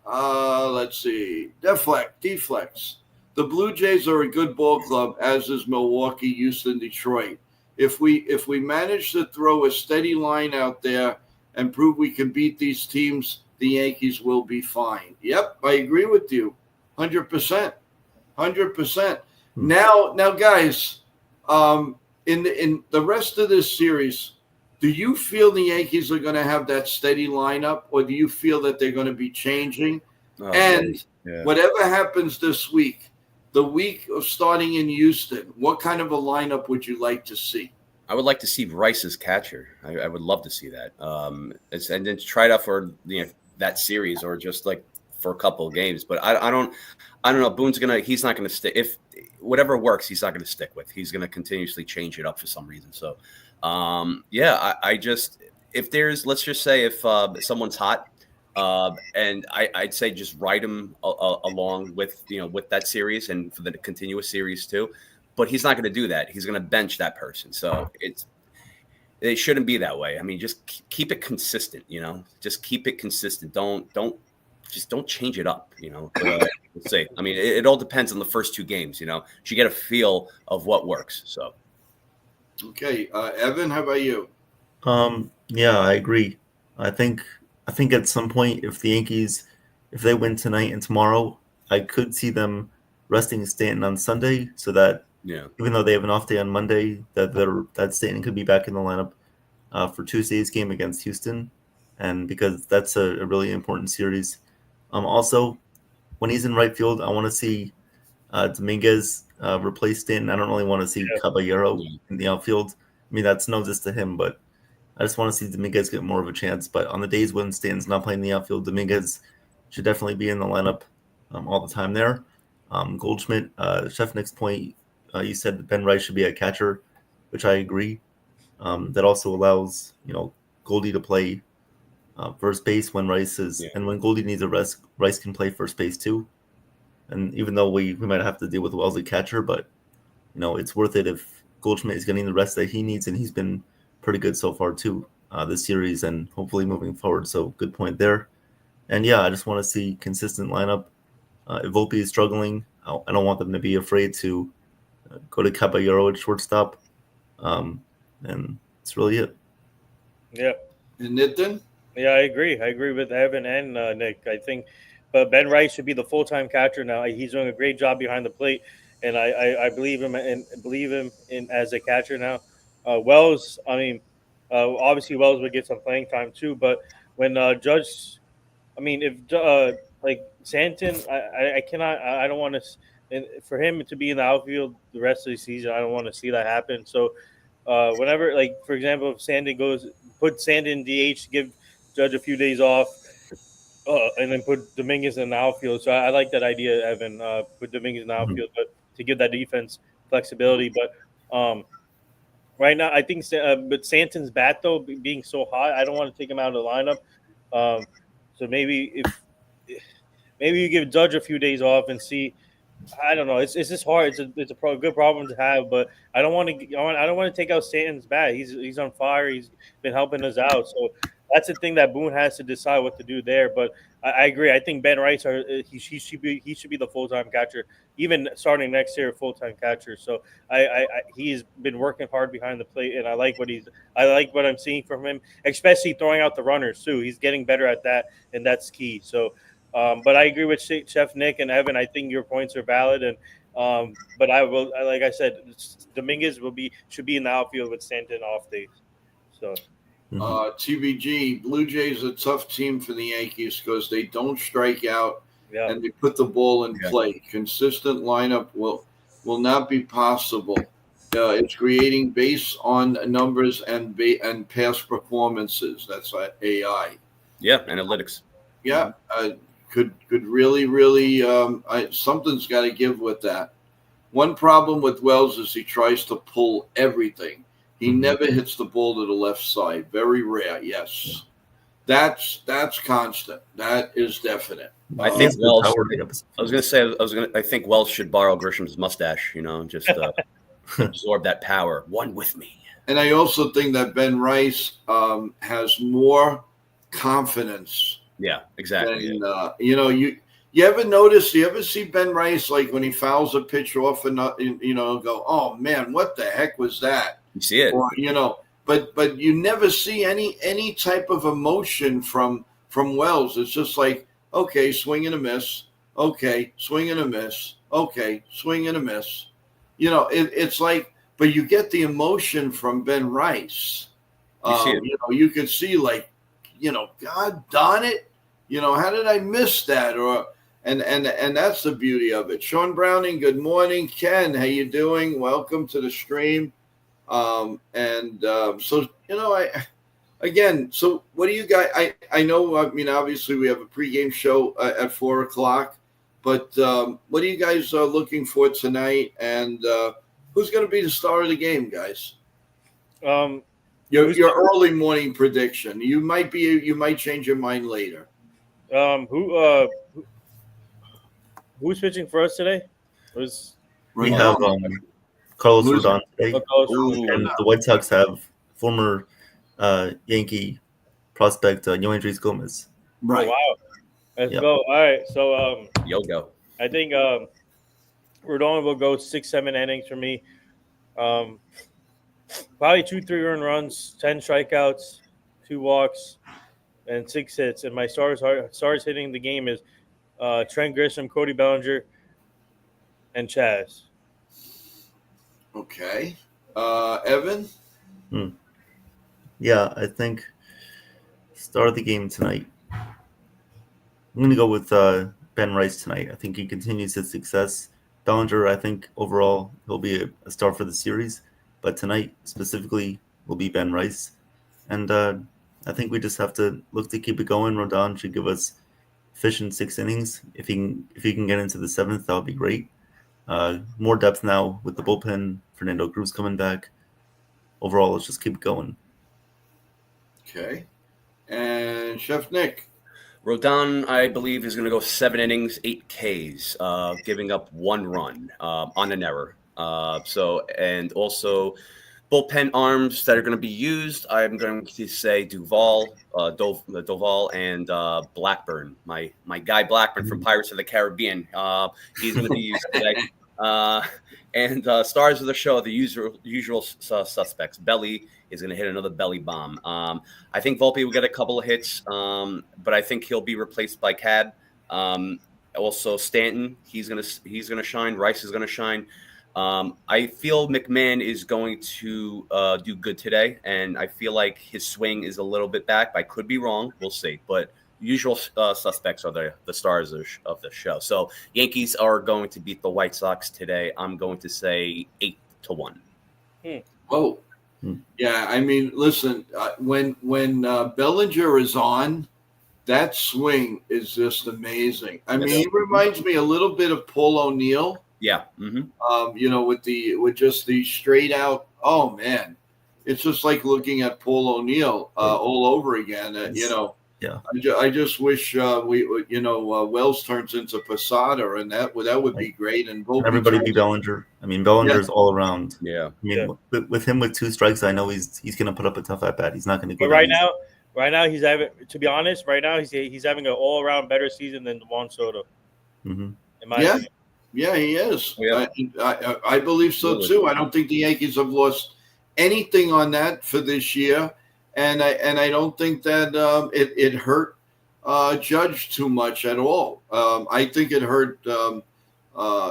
Let's see. Deflex. The Blue Jays are a good ball club, as is Milwaukee, Houston, Detroit. If we manage to throw a steady line out there and prove we can beat these teams, the Yankees will be fine. Yep, I agree with you, 100%, 100%. Now, guys, in the rest of this series, do you feel the Yankees are going to have that steady lineup, or do you feel that they're going to be changing? Whatever happens this week, the week of starting in Houston, what kind of a lineup would you like to see? I would like to see Rice as catcher. I would love to see that. And then try it out for that series, or just like for a couple of games. But I don't know. He's not gonna stick. If whatever works, he's not gonna stick with. He's gonna continuously change it up for some reason. So I just, if there's, let's just say if someone's hot, and I'd say just ride him along with that series and for the continuous series too. But he's not going to do that. He's going to bench that person. So it shouldn't be that way. I mean, just keep it consistent. Just keep it consistent. Don't change it up. Let's say. I mean, it all depends on the first two games. You get a feel of what works. So. Okay, Evan, how about you? Yeah, I agree. I think at some point, if the Yankees, if they win tonight and tomorrow, I could see them resting Stanton on Sunday, so that even though they have an off day on Monday, that Stanton could be back in the lineup for Tuesday's game against Houston, and because that's a really important series. Also, when he's in right field, I want to see Dominguez replace Stanton. I don't really want to see Caballero in the outfield. I mean, that's no diss to him, but I just want to see Dominguez get more of a chance. But on the days when Stanton's not playing the outfield, Dominguez should definitely be in the lineup all the time there. Goldschmidt, Chef Nick's point, you said that Ben Rice should be a catcher, which I agree. That also allows Goldie to play first base when Rice is, and when Goldie needs a rest, Rice can play first base too. And even though we might have to deal with Wellesley catcher, but it's worth it if Goldschmidt is getting the rest that he needs, and he's been pretty good so far too this series, and hopefully moving forward. So good point there. And I just want to see consistent lineup. If Volpe is struggling, I don't want them to be afraid to go to Caballero at shortstop. And that's really it. Yeah. And Nitin? Yeah, I agree. I agree with Evan and Nick. I think Ben Rice should be the full-time catcher now. He's doing a great job behind the plate, and I believe him in as a catcher now. Wells, I mean, obviously Wells would get some playing time too, but when Judge, I mean, if like Stanton, I cannot. I don't want to. And for him to be in the outfield the rest of the season, I don't want to see that happen. So, whenever, like for example, if Stanton put Stanton in DH, give Judge a few days off, and then put Dominguez in the outfield. So I like that idea, Evan. Put Dominguez in the outfield, but to give that defense flexibility. But right now, I think, but Stanton's bat though being so hot, I don't want to take him out of the lineup. So maybe maybe you give Judge a few days off and see. I don't know. It's just hard. It's a good problem to have, but I don't want to take out Stanton's bat. He's on fire. He's been helping us out. So that's the thing that Boone has to decide what to do there. But I agree. I think Ben Rice he should be the full-time catcher, even starting next year, full-time catcher. So he's been working hard behind the plate, and I like what I'm seeing from him, especially throwing out the runners too. He's getting better at that, and that's key. So But I agree with Chef Nick and Evan. I think your points are valid, and but like I said, Dominguez should be in the outfield with Stanton off days. So TBG, Blue Jays are a tough team for the Yankees because they don't strike out yeah, and they put the ball in Yeah. play. Consistent lineup will not be possible. It's creating base on numbers and past performances. That's AI. Yeah, analytics. Yeah, could really something's got to give with that. One problem with Wells is he tries to pull everything. He never hits the ball to the left side. Very rare. Yes, that's constant. That is definite. I think Wells. I I think Wells should borrow Grisham's mustache. Just absorb that power. One with me. And I also think that Ben Rice has more confidence. Yeah, exactly. Than, you ever notice? You ever see Ben Rice like when he fouls a pitch off and go, oh man, what the heck was that? You see it, or but you never see any type of emotion from Wells. It's just like, okay, swing and a miss. Okay, swing and a miss. Okay, swing and a miss. It's like, but you get the emotion from Ben Rice. You see it. You could see like, God darn it, how did I miss that? And that's the beauty of it. Sean Browning, good morning. Ken, how you doing? Welcome to the stream. So what do you guys? I know. I mean, obviously, we have a pregame show at 4:00, but what are you guys looking for tonight? And who's going to be the star of the game, guys? Your early morning prediction. You might change your mind later. Who's pitching for us today? We have Carlos Rodon today, and the White Sox have former Yankee prospect Yoendrys Gomez. Right. Oh, wow. Let's go. All right. So Yo. I think Rodon will go 6-7 innings for me. Probably 2-3 earned runs, 10 strikeouts, 2 walks, and 6 hits. And my stars hitting the game is Trent Grisham, Cody Bellinger, and Chaz. Okay. Evan? Yeah, I think start of the game tonight. I'm going to go with Ben Rice tonight. I think he continues his success. Bellinger, I think overall he'll be a star for the series, but tonight specifically will be Ben Rice. And I think we just have to look to keep it going. Rodon should give us efficient 6 innings. If he can get into the 7th, that would be great. More depth now with the bullpen. Fernando Cruz coming back. Overall, let's just keep going. Okay. And Chef Nick? Rodon, I believe, is going to go 7 innings, 8 Ks, giving up 1 run on an error. And also bullpen arms that are going to be used. I'm going to say Doval and Blackburn. My guy Blackburn from Pirates of the Caribbean. He's going to be used today. And stars of the show, the usual suspects. Belly is going to hit another belly bomb. I think Volpe will get a couple of hits, but I think he'll be replaced by Cad. Also Stanton, he's going to shine. Rice is going to shine. I feel McMahon is going to do good today, and I feel like his swing is a little bit back. I could be wrong. We'll see. But usual suspects are the stars of the show. So Yankees are going to beat the White Sox today. I'm going to say 8-1. Oh, yeah. I mean, listen, when Bellinger is on, that swing is just amazing. I mean, he reminds me a little bit of Paul O'Neill. Yeah. Mm-hmm. With just the straight out. Oh man, it's just like looking at Paul O'Neill all over again. Yeah. I just wish Wells turns into Posada, and that would be great. And everybody be Bellinger. I mean, Bellinger's all around. Yeah. I mean, with him with 2 strikes, I know he's going to put up a tough at bat. He's not going to go. But right now he's having. To be honest, right now he's having an all around better season than Juan Soto. Mm-hmm. In my opinion. Yeah, he is. Yeah. I believe so too. I don't think the Yankees have lost anything on that for this year, and I don't think that it hurt Judge too much at all. I think it hurt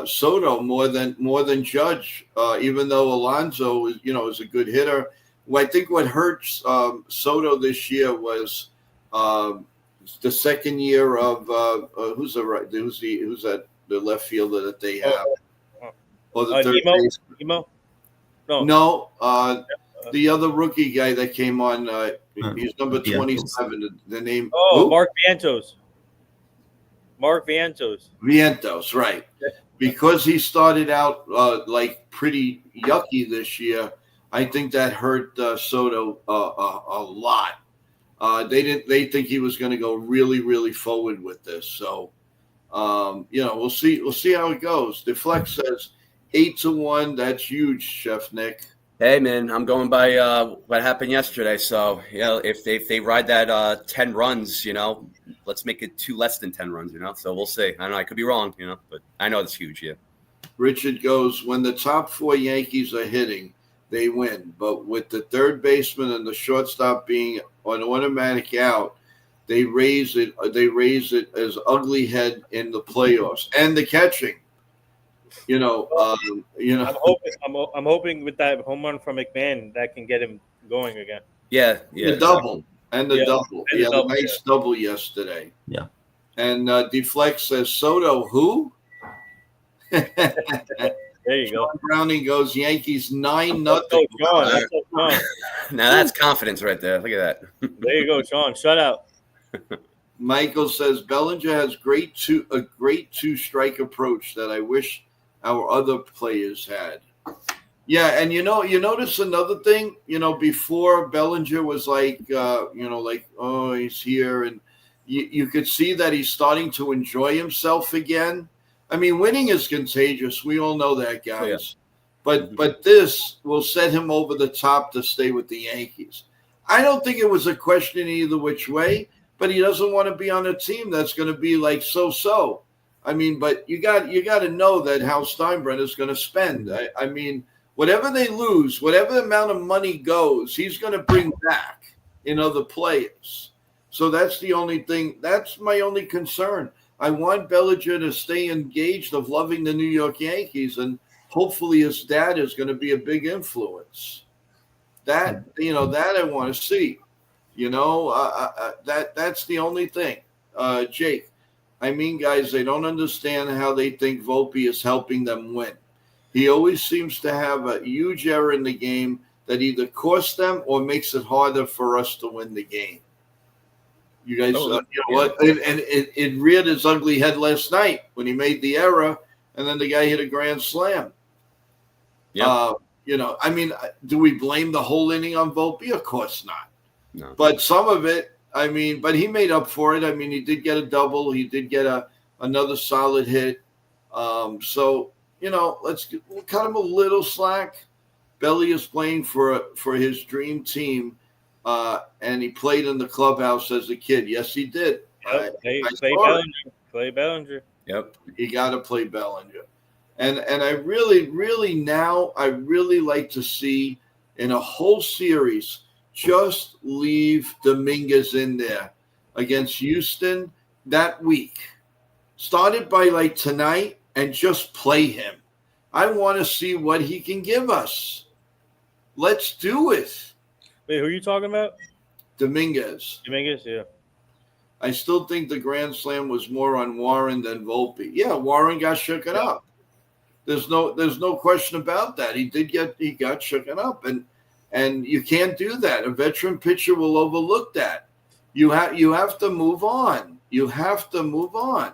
Soto more than Judge, even though Alonso is a good hitter. Well, I think what hurts Soto this year was the second year of who's that the left fielder that they have, or the third base. Emo? No, the other rookie guy that came on. He's number 27. The name. Oh, who? Mark Vientos. Vientos, right? Because he started out like pretty yucky this year. I think that hurt Soto a lot. They think he was going to go really, really forward with this. So, we'll see. We'll see how it goes. Deflect says 8-1. That's huge, Chef Nick. Hey man, I'm going by what happened yesterday. So if they ride that 10 runs, let's make it 2 less than 10 runs. So we'll see. I don't know. I could be wrong. But I know it's huge. Yeah. Richard goes, when the top 4 Yankees are hitting, they win. But with the third baseman and the shortstop being an automatic out, they raise it as ugly head in the playoffs and the catching. I'm hoping with that home run from McMahon that can get him going again. Yeah. The double. The nice double yesterday. Yeah. And Deflect says Soto who? There you go. Browning goes Yankees 9-0. Now that's confidence right there. Look at that. There you go, Sean. Shut out. Michael says Bellinger has a great two-strike approach that I wish our other players had. Yeah, and you notice another thing, before Bellinger was like, oh, he's here, and you could see that he's starting to enjoy himself again. I mean, winning is contagious. We all know that, guys. Yeah. But this will set him over the top to stay with the Yankees. I don't think it was a question either which way, but he doesn't want to be on a team that's going to be like so-so. I mean, but you got to know that how Steinbrenner is going to spend. I mean, whatever they lose, whatever amount of money goes, he's going to bring back in other players. So that's the only thing. That's my only concern. I want Bellinger to stay engaged of loving the New York Yankees, and hopefully his dad is going to be a big influence. That I want to see. That's the only thing. Jake. I mean, guys, they don't understand how they think Volpe is helping them win. He always seems to have a huge error in the game that either costs them or makes it harder for us to win the game. You guys, what? And it reared his ugly head last night when he made the error, and then the guy hit a grand slam. Yeah. I mean, do we blame the whole inning on Volpe? Of course not. No. But some of it, I mean, but he made up for it. I mean, he did get a double. He did get another solid hit. So, we'll cut him a little slack. Belly is playing for his dream team, and he played in the clubhouse as a kid. Yes, he did. Yep. Play Bellinger. Yep. You got to play Bellinger. And I really, really now, I really like to see in a whole series – just leave Dominguez in there against Houston that week. Started by like tonight and just play him. I want to see what he can give us. Let's do it. Wait, who are you talking about? Dominguez, yeah. I still think the Grand Slam was more on Warren than Volpe. Yeah, Warren got shooken up. There's no question about that. He got shooken up, and you can't do that. A veteran pitcher will overlook that. You have to move on. You have to move on.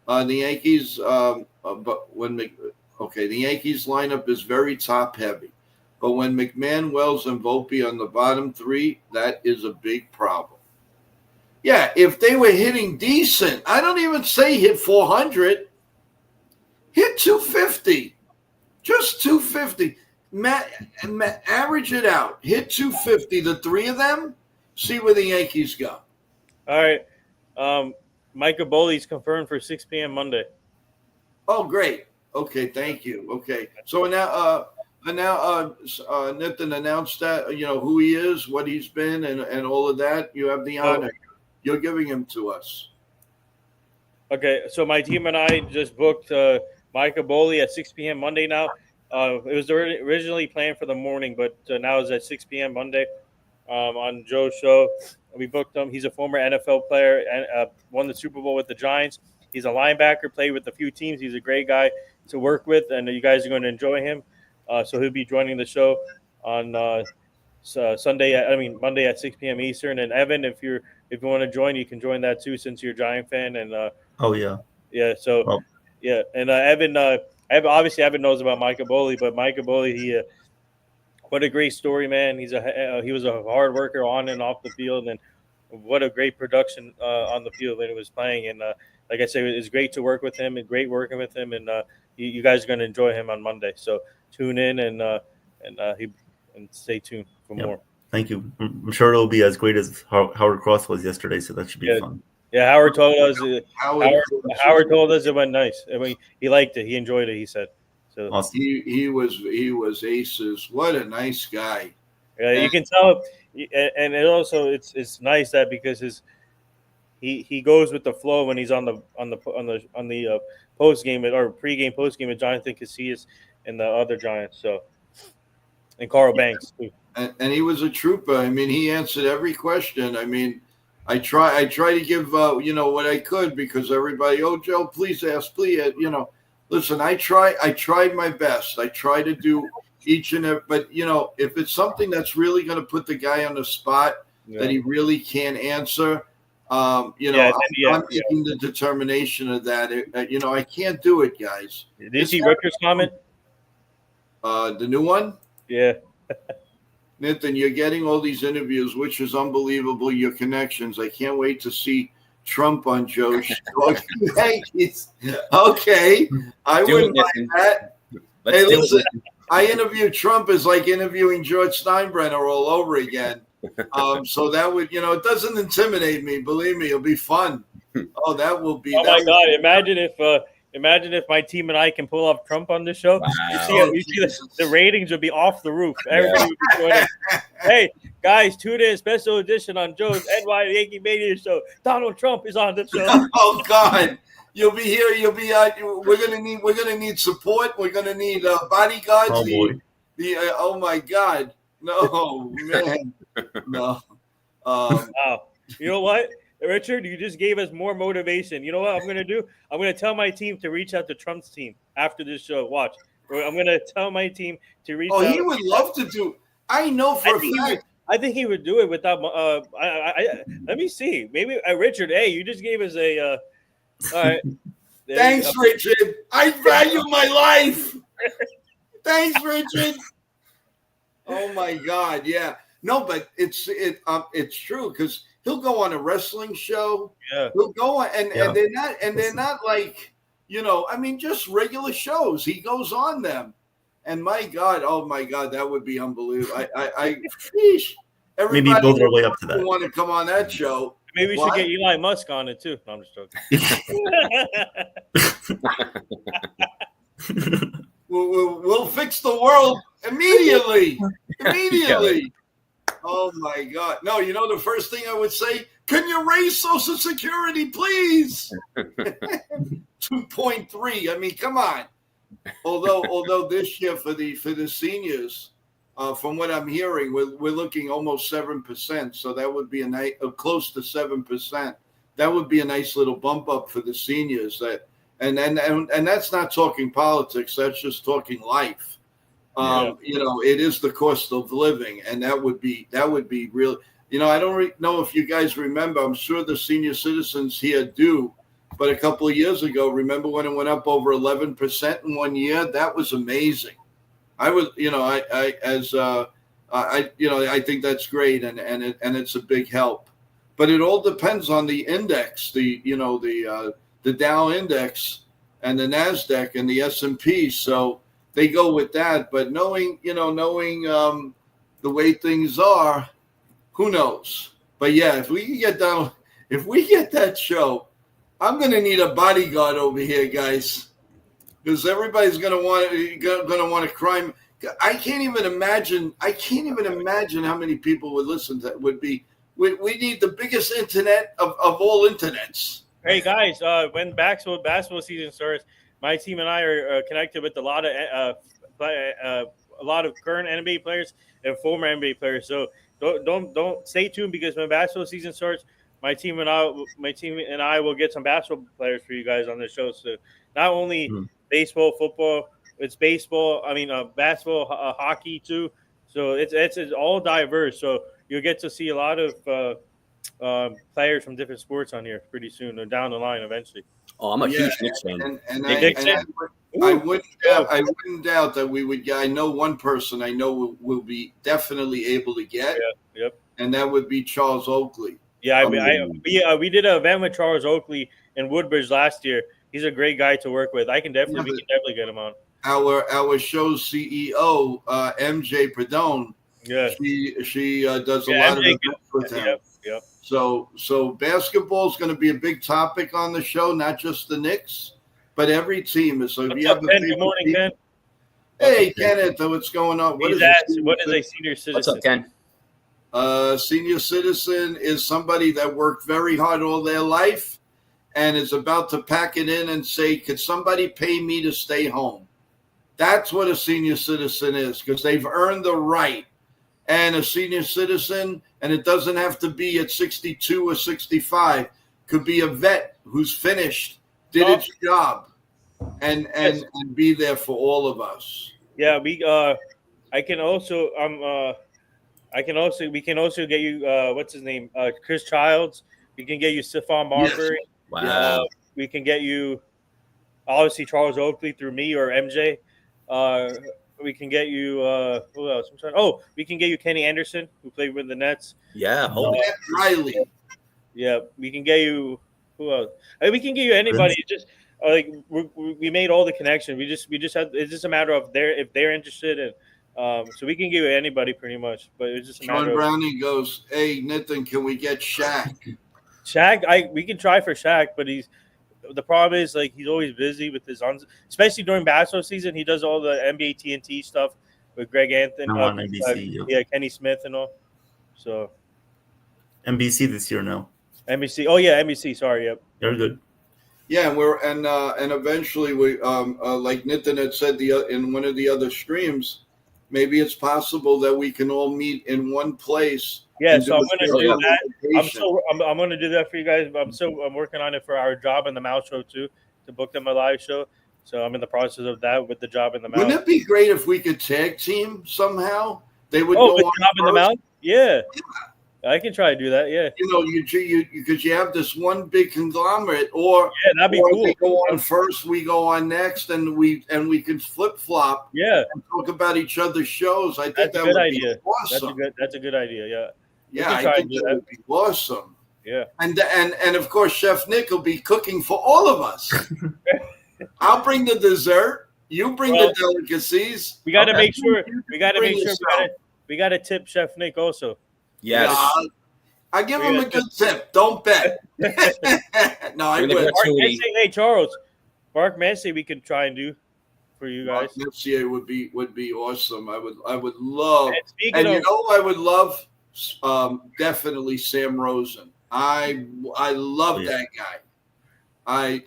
The Yankees, the Yankees lineup is very top heavy, but when McMahon, Wells, and Volpe on the bottom 3, that is a big problem. Yeah, if they were hitting decent, I don't even say hit 400. Hit 250, just 250. Average it out. Hit 250, the 3 of them. See where the Yankees go. All right. Micah Boley's confirmed for 6 p.m. Monday. Oh, great. Okay, thank you. Okay, so now Nathan announced that who he is, what he's been, and all of that. You have the honor. you're giving him to us. Okay, so my team and I just booked Micah Bowley at 6 p.m. Monday now. It was originally planned for the morning, but now it's at 6 p.m. Monday on Joe's show. We booked him. He's a former NFL player and won the Super Bowl with the Giants. He's a linebacker, played with a few teams. He's a great guy to work with, and you guys are going to enjoy him. So he'll be joining the show on Monday at 6 p.m. Eastern. And Evan, if you want to join, you can join that too, since you're a Giant fan. And Oh yeah. yeah. So Well, yeah, and Evan knows about Micah Bowley, but Micah Bowley, he what a great story, man. He was a hard worker on and off the field, and what a great production on the field when he was playing. And like I said, it's great to work with him and great working with him. And you guys are going to enjoy him on Monday. So tune in and stay tuned for more. Thank you. I'm sure it'll be as great as Howard Cross was yesterday, so that should be fun. Yeah, Howard told us. Howard told us it went nice. I mean, he liked it. He enjoyed it. He said. So Awesome. He was aces. What a nice guy. Yeah, you can tell, and it also it's nice that because he goes with the flow when he's on the post game or pre-game post game with Jonathan Casillas and the other Giants. So and Carl Banks too. And he was a trooper. I mean, he answered every question. I mean, I try to give what I could, because everybody, oh Joe, please ask, please, listen, I tried my best. I try to do each and every, but if it's something that's really going to put the guy on the spot that he really can't answer, I'm making the determination of that. I can't do it, guys. Did you see Richard's comment? The new one? Yeah. Nathan, you're getting all these interviews, which is unbelievable. Your connections. I can't wait to see Trump on Joe's show. Okay. I wouldn't mind that. Hey, listen, I interviewed Trump is like interviewing George Steinbrenner all over again. So that would, it doesn't intimidate me. Believe me, it'll be fun. Oh, that will be. Oh my God! Imagine if my team and I can pull off Trump on this show. Wow. You see the ratings would be off the roof. Everybody would be doing it. Hey, guys, tune in, special edition on Joe's NY Yankee Mania show. Donald Trump is on the show. Oh God. You'll be here. You'll be out. We're gonna need support. We're gonna need bodyguards. Oh boy. Oh my God. No, man. No. Wow. You know what, Richard? You just gave us more motivation. You know what I'm gonna do? I'm gonna tell my team to reach out to Trump's team after this show. Watch. I'm gonna tell my team to reach out. Oh, he would love to do. I know for a fact. I think he would do it without. Let me see. Maybe Richard. Hey, you just gave us a. All right. Thanks, Richard. I value my life. Thanks, Richard. Oh my God, yeah. No, but it's true, because he'll go on a wrestling show. Yeah. He'll go on, and they're not like, I mean, just regular shows. He goes on them, and my God, oh my God, that would be unbelievable. Sheesh. Maybe build our way up to that. Want to come on that show? Maybe we should get Elon Musk on it too. No, I'm just joking. We'll fix the world immediately. Immediately. Oh my God. No, the first thing I would say, can you raise Social Security, please? 2.3. I mean, come on. Although this year for the seniors, from what I'm hearing, we're looking almost 7%. So that would be close to 7%. That would be a nice little bump up for the seniors. And that's not talking politics. That's just talking life. It is the cost of living, and that would be real. I don't know if you guys remember. I'm sure the senior citizens here do, but a couple of years ago, remember when it went up over 11% in 1 year? That was amazing. I was, I think that's great, and it's a big help. But it all depends on the index, the Dow index and the Nasdaq and the S&P. So they go with that. But knowing the way things are, who knows? But yeah, if we get that show, I'm going to need a bodyguard over here, guys. Because everybody's going to want to crime. I can't even imagine how many people would We need the biggest internet of all internets. Hey guys, when basketball season starts, my team and I are connected with a lot of current NBA players and former NBA players. So don't stay tuned, because when basketball season starts, my team and I will get some basketball players for you guys on the show. So not only baseball, football, it's baseball. I mean, basketball, hockey too. So it's all diverse. So you'll get to see a lot of players from different sports on here pretty soon, or down the line eventually. Oh, I'm a huge Knicks fan. I wouldn't doubt that we would. I know one person I know will be definitely able to get. Yeah, yep. And that would be Charles Oakley. Yeah, we did an event with Charles Oakley in Woodbridge last year. He's a great guy to work with. We can definitely get him on. Our show's CEO, MJ Perdone. Yeah, she does a lot of events with him. Yep. So basketball is going to be a big topic on the show, not just the Knicks, but every team. So if you have a Ken? Good morning, Ken. Hey, Kenneth, what's going on? What is a senior citizen? What's up, Ken? Senior citizen is somebody that worked very hard all their life and is about to pack it in and say, could somebody pay me to stay home? That's what a senior citizen is, because they've earned the right. And a senior citizen, and it doesn't have to be at 62 or 65, could be a vet who's finished, did its job, and be there for all of us. Yeah, we can also get you what's his name? Chris Childs. We can get you Stephon Marbury. Yes. Wow. We can get you obviously Charles Oakley through me or MJ. We can get you who else? We can get you Kenny Anderson, who played with the Nets. Yeah, Riley. Yeah, we can get you who else? We can get you anybody. It's just like we made all the connections. We just have. It's just a matter of if they're interested, and so we can give you anybody pretty much. But it's just a matter. Sean Browning goes, "Hey, Nathan, can we get Shaq?" Shaq, we can try for Shaq, but the problem is, like, he's always busy with his especially during basketball season. He does all the NBA TNT stuff with Greg Anthony, on NBC. Kenny Smith and all. So NBC this year now. NBC. Oh yeah, NBC. Sorry, yep. They're good. Yeah, and eventually we like Nitin had said in one of the other streams, maybe it's possible that we can all meet in one place. Yeah, so I'm going to do that. I'm going to do that for you guys. I'm working on it for our Job in the Mouth show too, to book them a live show. So I'm in the process of that with the Job in the Mouth. Wouldn't it be great if we could tag team somehow? They would go with on Job in the Mouth. Yeah, I can try to do that. Yeah, you because you have this one big conglomerate, or that'd be cool. They go on first, we go on next, and we can flip flop. Yeah, and talk about each other's shows. I think that would be awesome. That's a good idea. Yeah. Yeah, I think that would be awesome. Yeah, and of course, Chef Nick will be cooking for all of us. I'll bring the dessert. You bring the delicacies. We got to make sure. We got to tip Chef Nick also. Yes. I give him a good tip. Don't bet. No, I will. Hey, Charles. Mark Messier, we could try and do for you guys. Mark Messier would be awesome. I would love. And I would love definitely Sam Rosen. I love that guy. I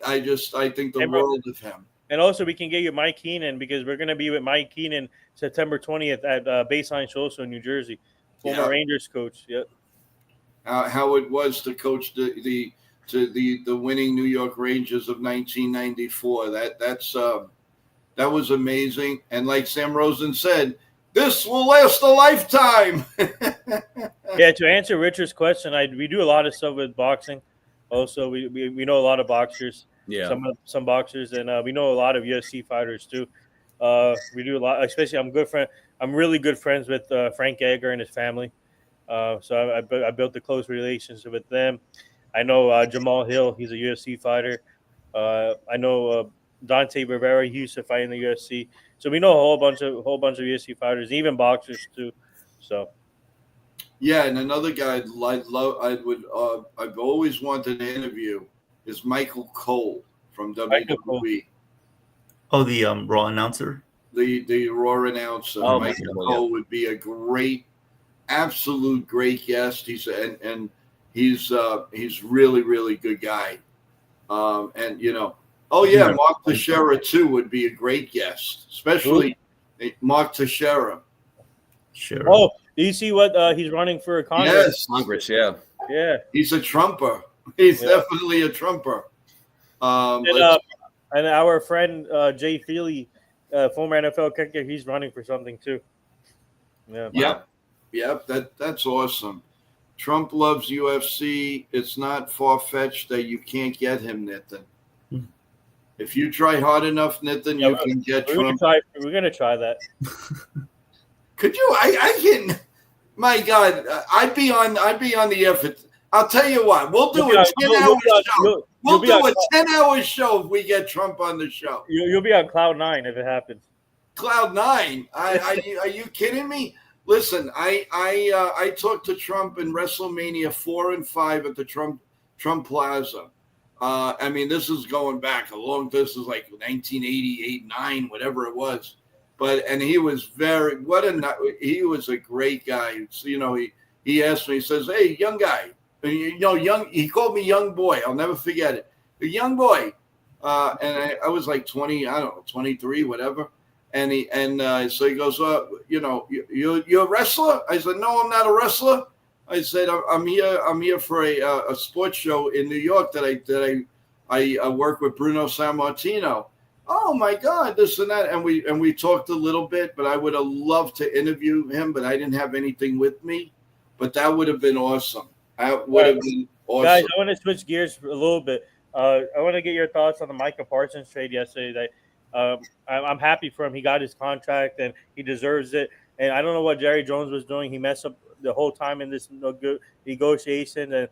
think the world of him. And also, we can get you Mike Keenan, because we're going to be with Mike Keenan September 20th at Baseline Social in New Jersey. Former Rangers coach. Yep. How it was to coach the winning New York Rangers of 1994. That was amazing. And like Sam Rosen said, this will last a lifetime. Yeah. To answer Richard's question, we do a lot of stuff with boxing. Also, we know a lot of boxers. Yeah. Some boxers, and we know a lot of UFC fighters too. We do a lot. Especially, I'm really good friends with Frank Edgar and his family. So I built a close relationship with them. I know Jamal Hill. He's a UFC fighter. I know Dante Rivera. He used to fight in the UFC. So we know a whole bunch of UFC fighters, even boxers too. So. Yeah, and another guy I've always wanted to interview is Michael Cole from WWE. Oh, the Raw announcer. The Raw announcer. Michael Cole would be a great absolute great guest. He's really, really good guy. And oh yeah, Mark Teixeira too would be a great guest, especially Mark Teixeira. Sure. Oh, do you see what he's running for Congress? Yes, Congress, yeah. Yeah. He's a Trumper. He's definitely a Trumper. And our friend Jay Feely, former NFL kicker, he's running for something too. Yeah. Yep. That's awesome. Trump loves UFC. It's not far-fetched that you can't get him, Nitin. If you try hard enough, Nitin, you can get Trump. We're gonna try that. Could you? I can. My God, I'd be on the effort. I'll tell you what. We'll do a 10-hour show. We'll do a 10-hour show if we get Trump on the show. You'll be on cloud 9 if it happens. Cloud 9? Are you kidding me? Listen, I talked to Trump in WrestleMania 4 and 5 at the Trump Plaza. I mean, this is going back a long. This is like 1988, 9, whatever it was. And he was he was a great guy. He asked me. He says, "Hey, young guy, young." He called me young boy. I'll never forget it. A young boy, and I was like 20. I don't know, 23, whatever. And so he goes, you're a wrestler? I said, no, I'm not a wrestler. I said, I'm here for a sports show in New York that I work with Bruno Sammartino. Oh my God, this and that, and we talked a little bit. But I would have loved to interview him, but I didn't have anything with me. But that would have been awesome. That would have been awesome. Guys, I want to switch gears a little bit. I want to get your thoughts on the Micah Parsons trade yesterday. I'm happy for him. He got his contract and he deserves it. And I don't know what Jerry Jones was doing. He messed up the whole time in this negotiation. And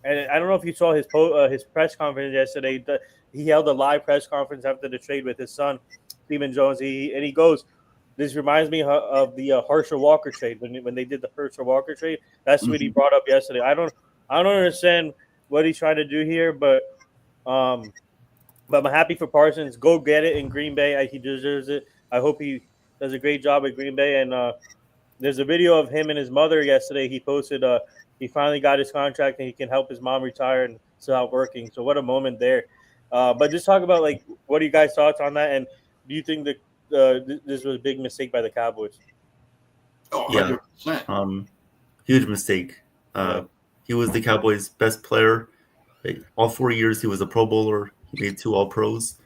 I don't know if you saw his press conference yesterday. He held a live press conference after the trade with his son, Stephen Jones. He goes, this reminds me of the Herschel Walker trade when they did the Herschel Walker trade. That's what he brought up yesterday. I don't understand what he's trying to do here, but I'm happy for Parsons. Go get it in Green Bay. He deserves it. I hope he does a great job at Green Bay. And there's a video of him and his mother yesterday. He posted he finally got his contract and he can help his mom retire and start working. So what a moment there. But just talk about, like, what are you guys' thoughts on that? And do you think that this was a big mistake by the Cowboys? Oh, 100%. Yeah. Huge mistake. He was the Cowboys' best player. All 4 years, he was a Pro Bowler. He made 2 All-Pros.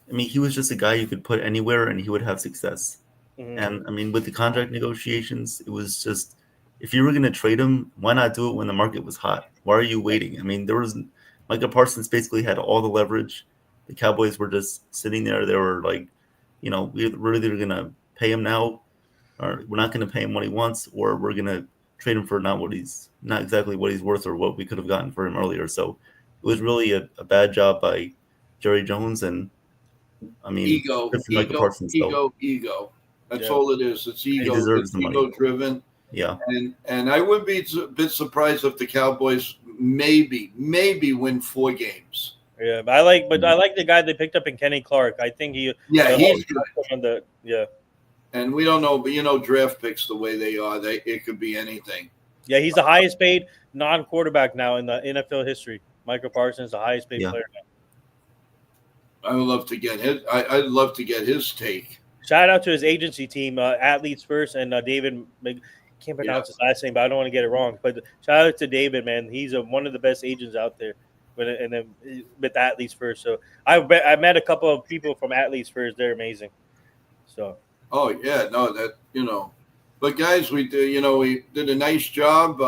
I mean, he was just a guy you could put anywhere and he would have success. Mm-hmm. And, I mean, with the contract negotiations, it was just, if you were going to trade him, why not do it when the market was hot? Why are you waiting? I mean, Micah Parsons basically had all the leverage. The Cowboys were just sitting there. They were like, we're either going to pay him now or we're not going to pay him what he wants, or we're going to trade him for not exactly what he's worth or what we could have gotten for him earlier. So it was really a bad job by Jerry Jones. And I mean, ego. That's all it is. It's ego. It's ego driven. Yeah. And I wouldn't be a bit surprised if the Cowboys maybe win 4 games. Yeah, but I like the guy they picked up in Kenny Clark. I think he's good. And we don't know, but draft picks the way they are, it could be anything. Yeah, he's the highest paid non-quarterback now in the NFL history. Michael Parsons, the highest paid player now. I would love to get his. I'd love to get his take. Shout out to his agency team, Athletes First, and David. Can't pronounce his last name, but I don't want to get it wrong. But shout out to David, man. He's one of the best agents out there. With Athletes First, so I met a couple of people from Athletes First. They're amazing. So. Oh yeah, no, but guys, we did a nice job.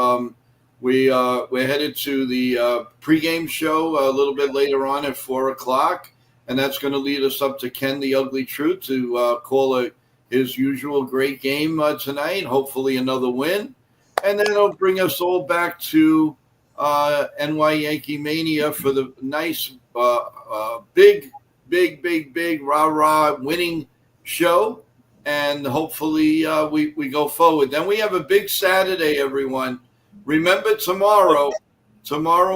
We're headed to the pregame show a little bit later on at 4:00, and that's going to lead us up to Ken the Ugly Truth to call his usual great game tonight. Hopefully another win, and then it'll bring us all back to NY Yankee Mania for the nice big rah winning show. And hopefully we go forward. Then we have a big Saturday, everyone. Remember tomorrow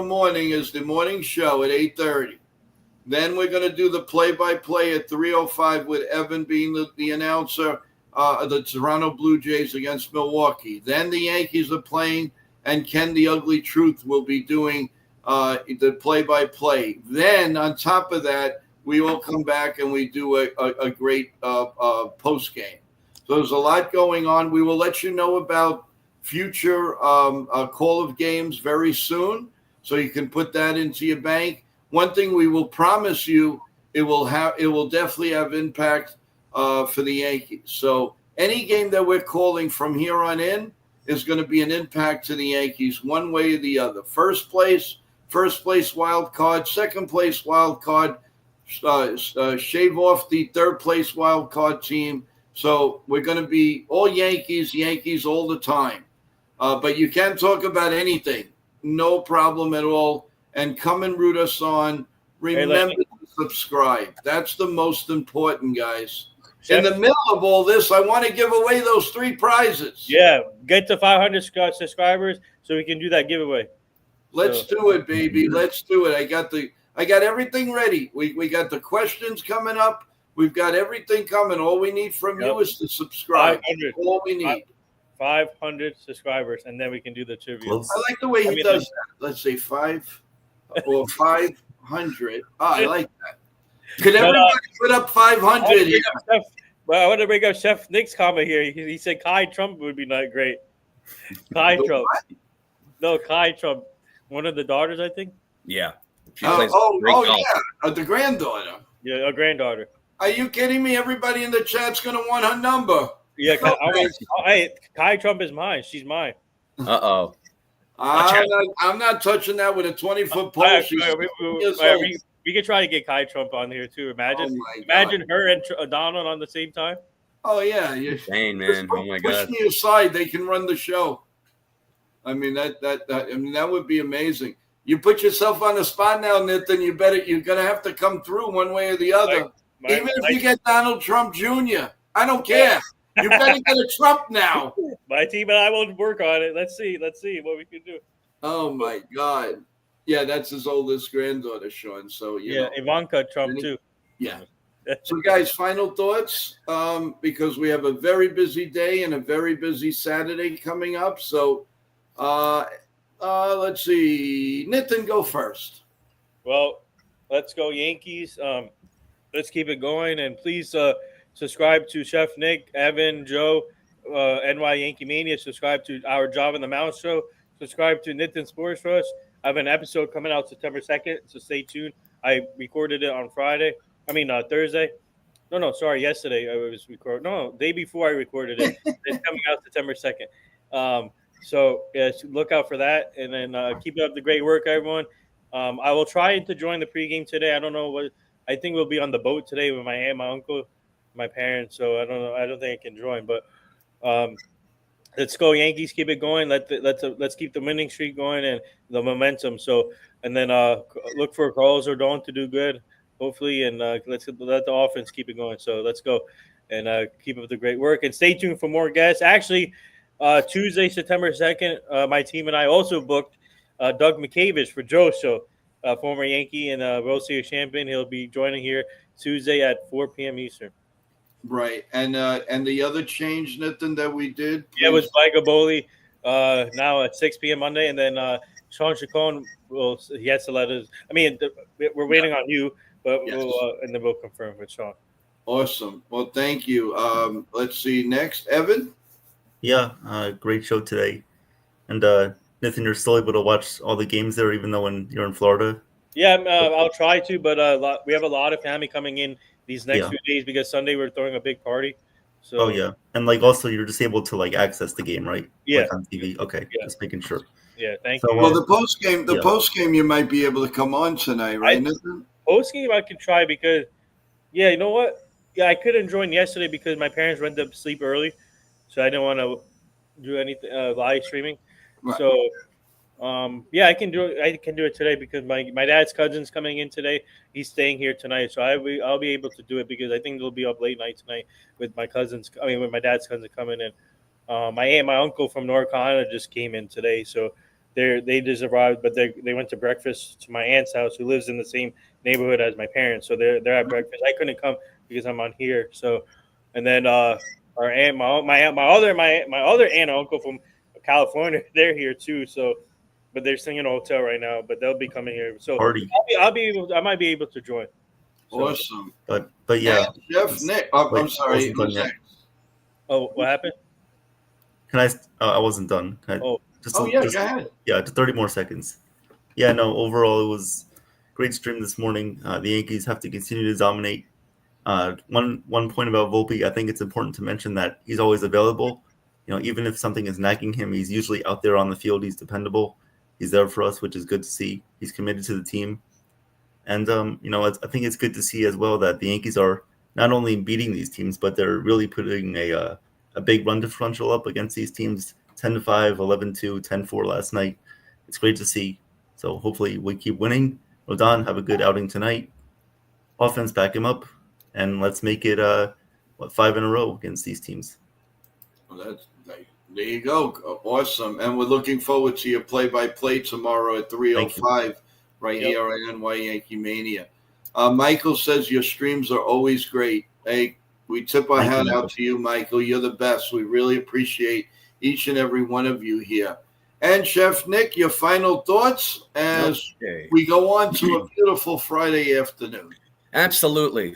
morning is the morning show at 8:30. Then we're going to do the play-by-play at 3:05 with Evan being the announcer. the Toronto Blue Jays against Milwaukee. Then the Yankees are playing, and Ken the Ugly Truth will be doing the play-by-play. Then on top of that, we will come back and we do a great post game. So there's a lot going on. We will let you know about future call of games very soon, so you can put that into your bank. One thing we will promise you, it will definitely have impact for the Yankees. So any game that we're calling from here on in is going to be an impact to the Yankees one way or the other. First place wild card, second place wild card, shave off the third place wild card team. So we're going to be all Yankees all the time. But you can talk about anything, no problem at all. And come and root us on. Remember to subscribe. That's the most important, guys. In the middle of all this, I want to give away those 3 prizes. Yeah, get to 500 subscribers so we can do that giveaway. Let's do it, baby. Let's do it. I got everything ready. We got the questions coming up. We've got everything coming. All we need from you is to subscribe. All we need. 500 subscribers, and then we can do the trivia. I like the way he does that. Let's say 5 or 500. I like that. Could everybody put up 500 here? I want to bring up Chef Nick's comment here. He said Kai Trump would be not great. Kai Trump. No, Kai Trump. One of the daughters, I think. Yeah. Yeah. The granddaughter. Yeah, a granddaughter. Are you kidding me? Everybody in the chat's going to want her number. Yeah, Kai Trump is mine. She's mine. Uh-oh. I'm not touching that with a 20-foot pole. We could try to get Kai Trump on here too. Imagine her and Donald on the same time. Oh yeah, you're insane, man. Oh my God. Push me aside. They can run the show. I mean that would be amazing. You put yourself on the spot now, Nathan. You're gonna have to come through one way or the other. Even if you get Donald Trump Jr., I don't care. You better get a Trump now. My team and I will work on it. Let's see what we can do. Oh my God. Yeah, that's his oldest granddaughter, Sean. So you know. Ivanka Trump too. Yeah. So guys, final thoughts, because we have a very busy day and a very busy Saturday coming up. So let's see. Nitin, go first. Well, let's go Yankees. Let's keep it going, and please subscribe to Chef Nick, Evan, Joe, NY Yankee Mania. Subscribe to our Job in the Mouse Show. Subscribe to Nitin Sports Rush. I have an episode coming out September 2nd, so stay tuned. I recorded it on Thursday. Yesterday I was recording. No, day before I recorded it. It's coming out September 2nd. So look out for that, and then keep up the great work, everyone. I will try to join the pregame today. I don't know what. I think we'll be on the boat today with my aunt, my uncle, my parents. So I don't know. I don't think I can join, but let's go Yankees. Keep it going. Let's keep the winning streak going and the momentum. So and then look for Carlos Rodon to do good, hopefully, and let's let the offense keep it going. So let's go and keep up the great work and stay tuned for more guests. Actually, Tuesday, September 2nd, my team and I also booked Doug McCavish for Joe's show. Former Yankee and World Series champion. He'll be joining here Tuesday at 4 p.m. Eastern. Right, and the other change, Nathan, that we did. Please. Yeah, it was Bagagles now at 6 p.m. Monday, and then Sean Chacon he has to let us. I mean, we're waiting on you, but and then we'll confirm with Sean. Awesome. Well, thank you. Let's see next, Evan. Yeah, great show today, and Nathan, you're still able to watch all the games there, even though when you're in Florida. Yeah, I'll try to, but we have a lot of family coming in these next few days because Sunday we're throwing a big party. So and also you're just able to access the game, right? Yeah, on TV. Okay, just making sure. Yeah, thank you. Well, the post game, you might be able to come on tonight, right? Post game, I could try because, you know what? Yeah, I couldn't join yesterday because my parents went to sleep early, so I didn't want to do anything live streaming. Right. So, I can do it. I can do it today because my dad's cousin's coming in today. He's staying here tonight, so I'll be able to do it because I think they'll be up late night tonight with my cousins. I mean, with my dad's cousin coming in. My aunt, my uncle from North Carolina just came in today, so they just arrived. But they went to breakfast to my aunt's house, who lives in the same neighborhood as my parents. So they're at breakfast. I couldn't come because I'm on here. So, and then our aunt, my other aunt and uncle from California, they're here too. So, but they're staying in a hotel right now. But they'll be coming here. So Party. I might be able to join. So, Awesome. But yeah, And Jeff Nick. I'm wait, I sorry. wasn't done Who's yet. next? oh, what happened? Can I? I wasn't done. Can I, Oh, Yeah, go ahead. Yeah, to 30 more seconds. Yeah, no. Overall, it was great stream this morning. The Yankees have to continue to dominate. One point about Volpe, I think it's important to mention that he's always available. You know, even if something is nagging him, he's usually out there on the field. He's dependable. He's there for us, which is good to see. He's committed to the team, and you know, I think it's good to see as well that the Yankees are not only beating these teams, but they're really putting a big run differential up against these teams. 10-5, 11-2, 10-4 last night. It's great to see. So hopefully we keep winning. Rodon, have a good outing tonight. Offense, back him up, and let's make it 5 in a row against these teams. Well, there you go. Awesome. And we're looking forward to your play-by-play tomorrow at 3:05 right here on NY Yankee Mania. Michael says your streams are always great. Hey, we tip our hat out to you, Michael. You're the best. We really appreciate each and every one of you here. And Chef Nick, your final thoughts as we go on to a beautiful Friday afternoon. Absolutely.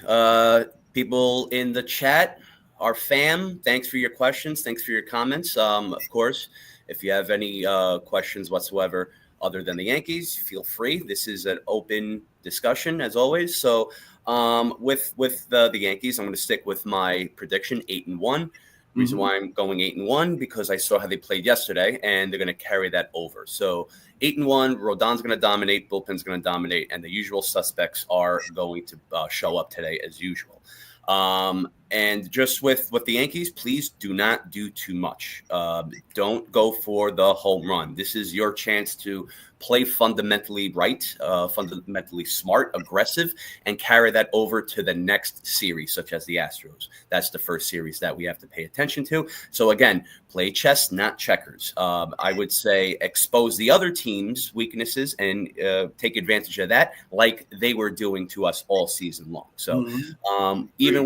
People in the chat, our fam, thanks for your questions. Thanks for your comments. Of course, if you have any questions whatsoever other than the Yankees, feel free. This is an open discussion as always. So with the Yankees, I'm going to stick with my prediction, 8-1. Reason why I'm going 8-1 because I saw how they played yesterday, and they're going to carry that over. So 8-1, Rodon's going to dominate, bullpen's going to dominate, and the usual suspects are going to show up today as usual. And just with the Yankees, please do not do too much. Don't go for the home run. This is your chance to play fundamentally right, fundamentally smart, aggressive, and carry that over to the next series, such as the Astros. That's the first series that we have to pay attention to. So again, play chess, not checkers. I would say expose the other team's weaknesses and take advantage of that like they were doing to us all season long. So even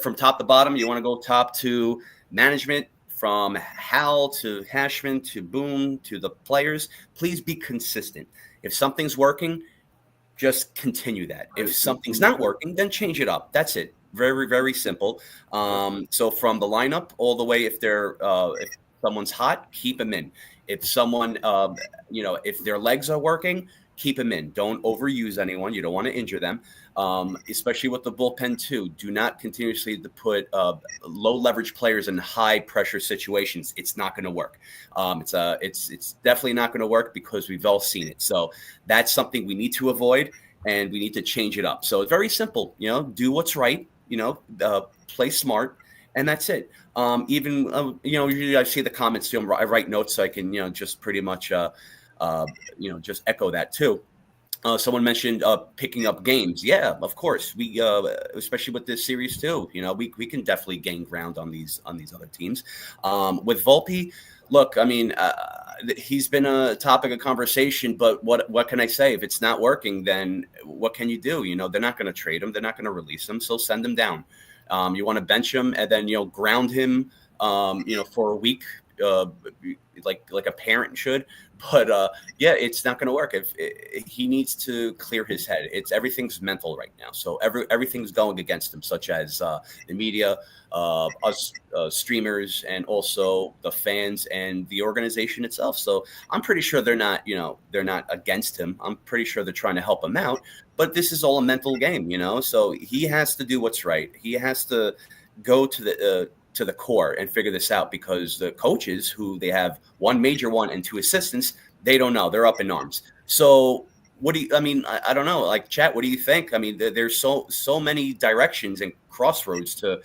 from top to bottom, you want to go top to management, from Hal to Hashman to Boone to the players. Please be consistent. If something's working, just continue that. If something's not working, then change it up. That's it. Very, very simple. So from the lineup all the way, if someone's hot, keep them in. If someone, if their legs are working, keep them in. Don't overuse anyone. You don't want to injure them, especially with the bullpen too. Do not continuously to put low leverage players in high pressure situations. It's not going to work. It's definitely not going to work because we've all seen it. So that's something we need to avoid, and we need to change it up. So it's very simple. Do what's right. Play smart, and that's it. Usually I see the comments too. I write notes so I can just pretty much just echo that too. Someone mentioned picking up games. Yeah, of course. We, especially with this series too, we can definitely gain ground on these other teams. With Volpe, look, I mean, he's been a topic of conversation, but what can I say? If it's not working, then what can you do? They're not going to trade him. They're not going to release him. So send him down. You want to bench him and then, ground him, for a week, like a parent should. But it's not going to work. If he needs to clear his head, everything's mental right now. So everything's going against him, such as the media, us streamers, and also the fans and the organization itself. So I'm pretty sure they're not against him. I'm pretty sure they're trying to help him out. But this is all a mental game, So he has to do what's right. He has to go to the core and figure this out, because the coaches, who they have one major one and two assistants, they don't know. They're up in arms. So I don't know, like, chat, what do you think? I mean, there's so many directions and crossroads to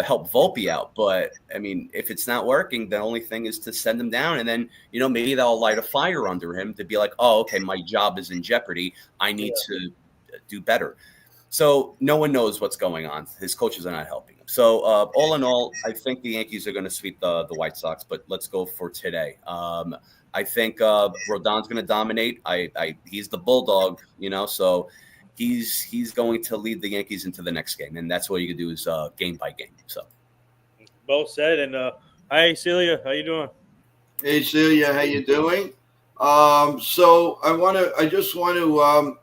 help Volpe out. But I mean, if it's not working, the only thing is to send him down, and then, maybe that'll light a fire under him to be like, oh, okay, my job is in jeopardy. I need to do better. So no one knows what's going on. His coaches are not helping him. So all in all, I think the Yankees are going to sweep the White Sox. But let's go for today. I think Rodon's going to dominate. He's the bulldog, so he's going to lead the Yankees into the next game, and that's what you can do is game by game. So well said. And hi, Celia. How you doing? Hey Celia, how you doing? So I just want to,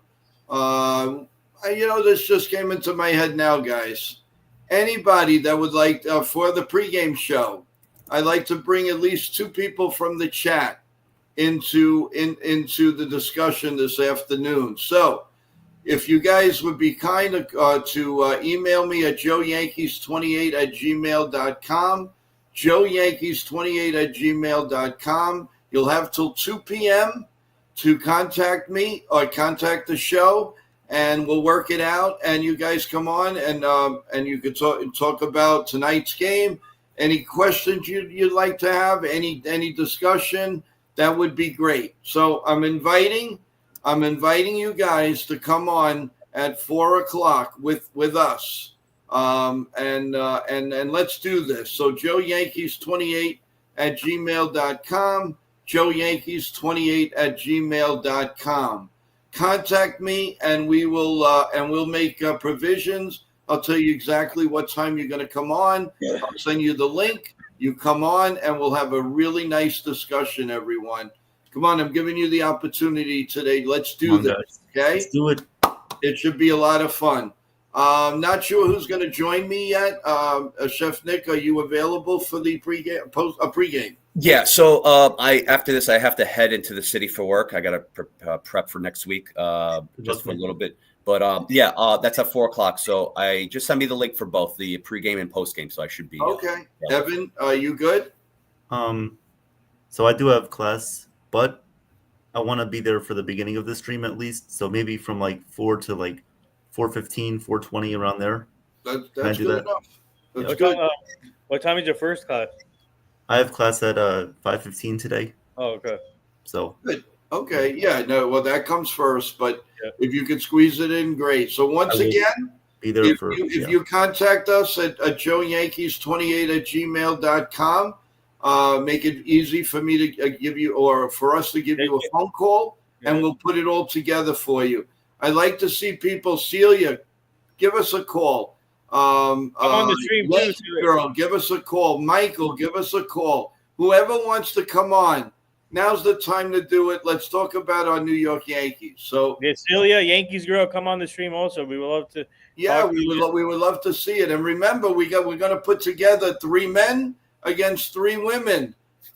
this just came into my head now, guys. Anybody that would like for the pregame show, I'd like to bring at least 2 people from the chat into the discussion this afternoon. So, if you guys would be kind to email me at joeyankees28@gmail.com, joeyankees28@gmail.com. You'll have till 2 p.m. to contact me or contact the show, and we'll work it out. And you guys come on, and you can talk about tonight's game. Any questions you'd like to have, any discussion, that would be great. So I'm inviting you guys to come on at 4:00 with us, and let's do this. So joeyankees28@gmail.com, joeyankees28@gmail.com. Contact me, and we'll make provisions. I'll tell you exactly what time you're going to come on. I'll send you the link. You come on, and we'll have a really nice discussion, everyone. Come on, I'm giving you the opportunity today. Let's do this, okay? Let's do it. It should be a lot of fun. Not sure who's going to join me yet. Chef Nick, are you available for the pregame? Yeah, so after this, I have to head into the city for work. I got to prep for next week just for a little bit. But that's at 4:00. So I just send me the link for both the pregame and postgame. So I should be okay. Evan, are you good? So I do have class, but I want to be there for the beginning of the stream at least. So maybe from like 4 to like 4:15, 4:20 around there. That's good enough. That's good. What time is your first class? I have class at 5:15 today. Oh, okay. So good. Okay. Yeah. No. Well, that comes first, but if you could squeeze it in, great. So once again, be there if you contact us at joeyankees28@gmail.com, make it easy for me to give you, or for us to give you a phone call, and we'll put it all together for you. I'd like to see people. Celia, give us a call. I'm on the stream too. Girl, give us a call. Michael, give us a call. Whoever wants to come on, now's the time to do it. Let's talk about our New York Yankees. So, Celia, Yankees girl, come on the stream also. We would love to. Yeah, we would love to see it. And remember, we're going to put together 3 men against 3 women.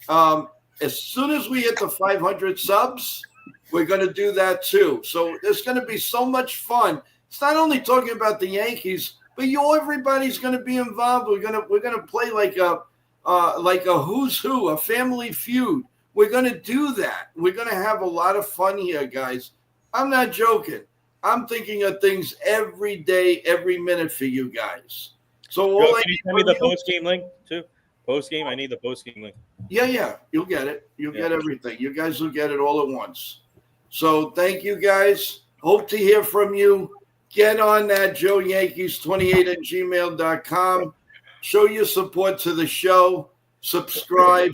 As soon as we hit the 500 subs, we're going to do that too. So there's going to be so much fun. It's not only talking about the Yankees, but everybody's going to be involved. We're going to play like a who's who, a family feud. We're going to do that. We're going to have a lot of fun here, guys. I'm not joking. I'm thinking of things every day, every minute for you guys. So can you send me the post-game link too? Post-game, I need the post-game link. Yeah. You'll get it. You'll get everything. You guys will get it all at once. So thank you, guys. Hope to hear from you. Get on that joeyankees28@gmail.com. Show your support to the show. Subscribe.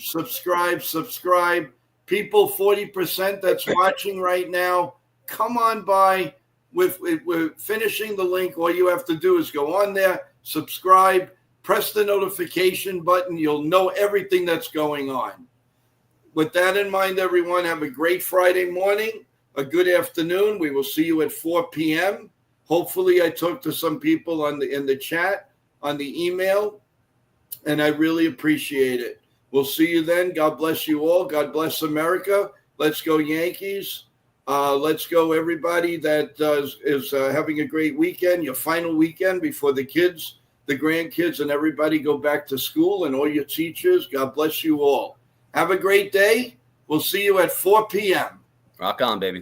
People, 40% that's watching right now, come on by. We're finishing the link. All you have to do is go on there, subscribe, press the notification button. You'll know everything that's going on. With that in mind, everyone, have a great Friday morning, a good afternoon. We will see you at 4 p.m. Hopefully, I talked to some people in the chat, on the email, and I really appreciate it. We'll see you then. God bless you all. God bless America. Let's go Yankees. Let's go everybody that is having a great weekend, your final weekend before the kids, the grandkids, and everybody go back to school, and all your teachers. God bless you all. Have a great day. We'll see you at 4 p.m. Rock on, baby.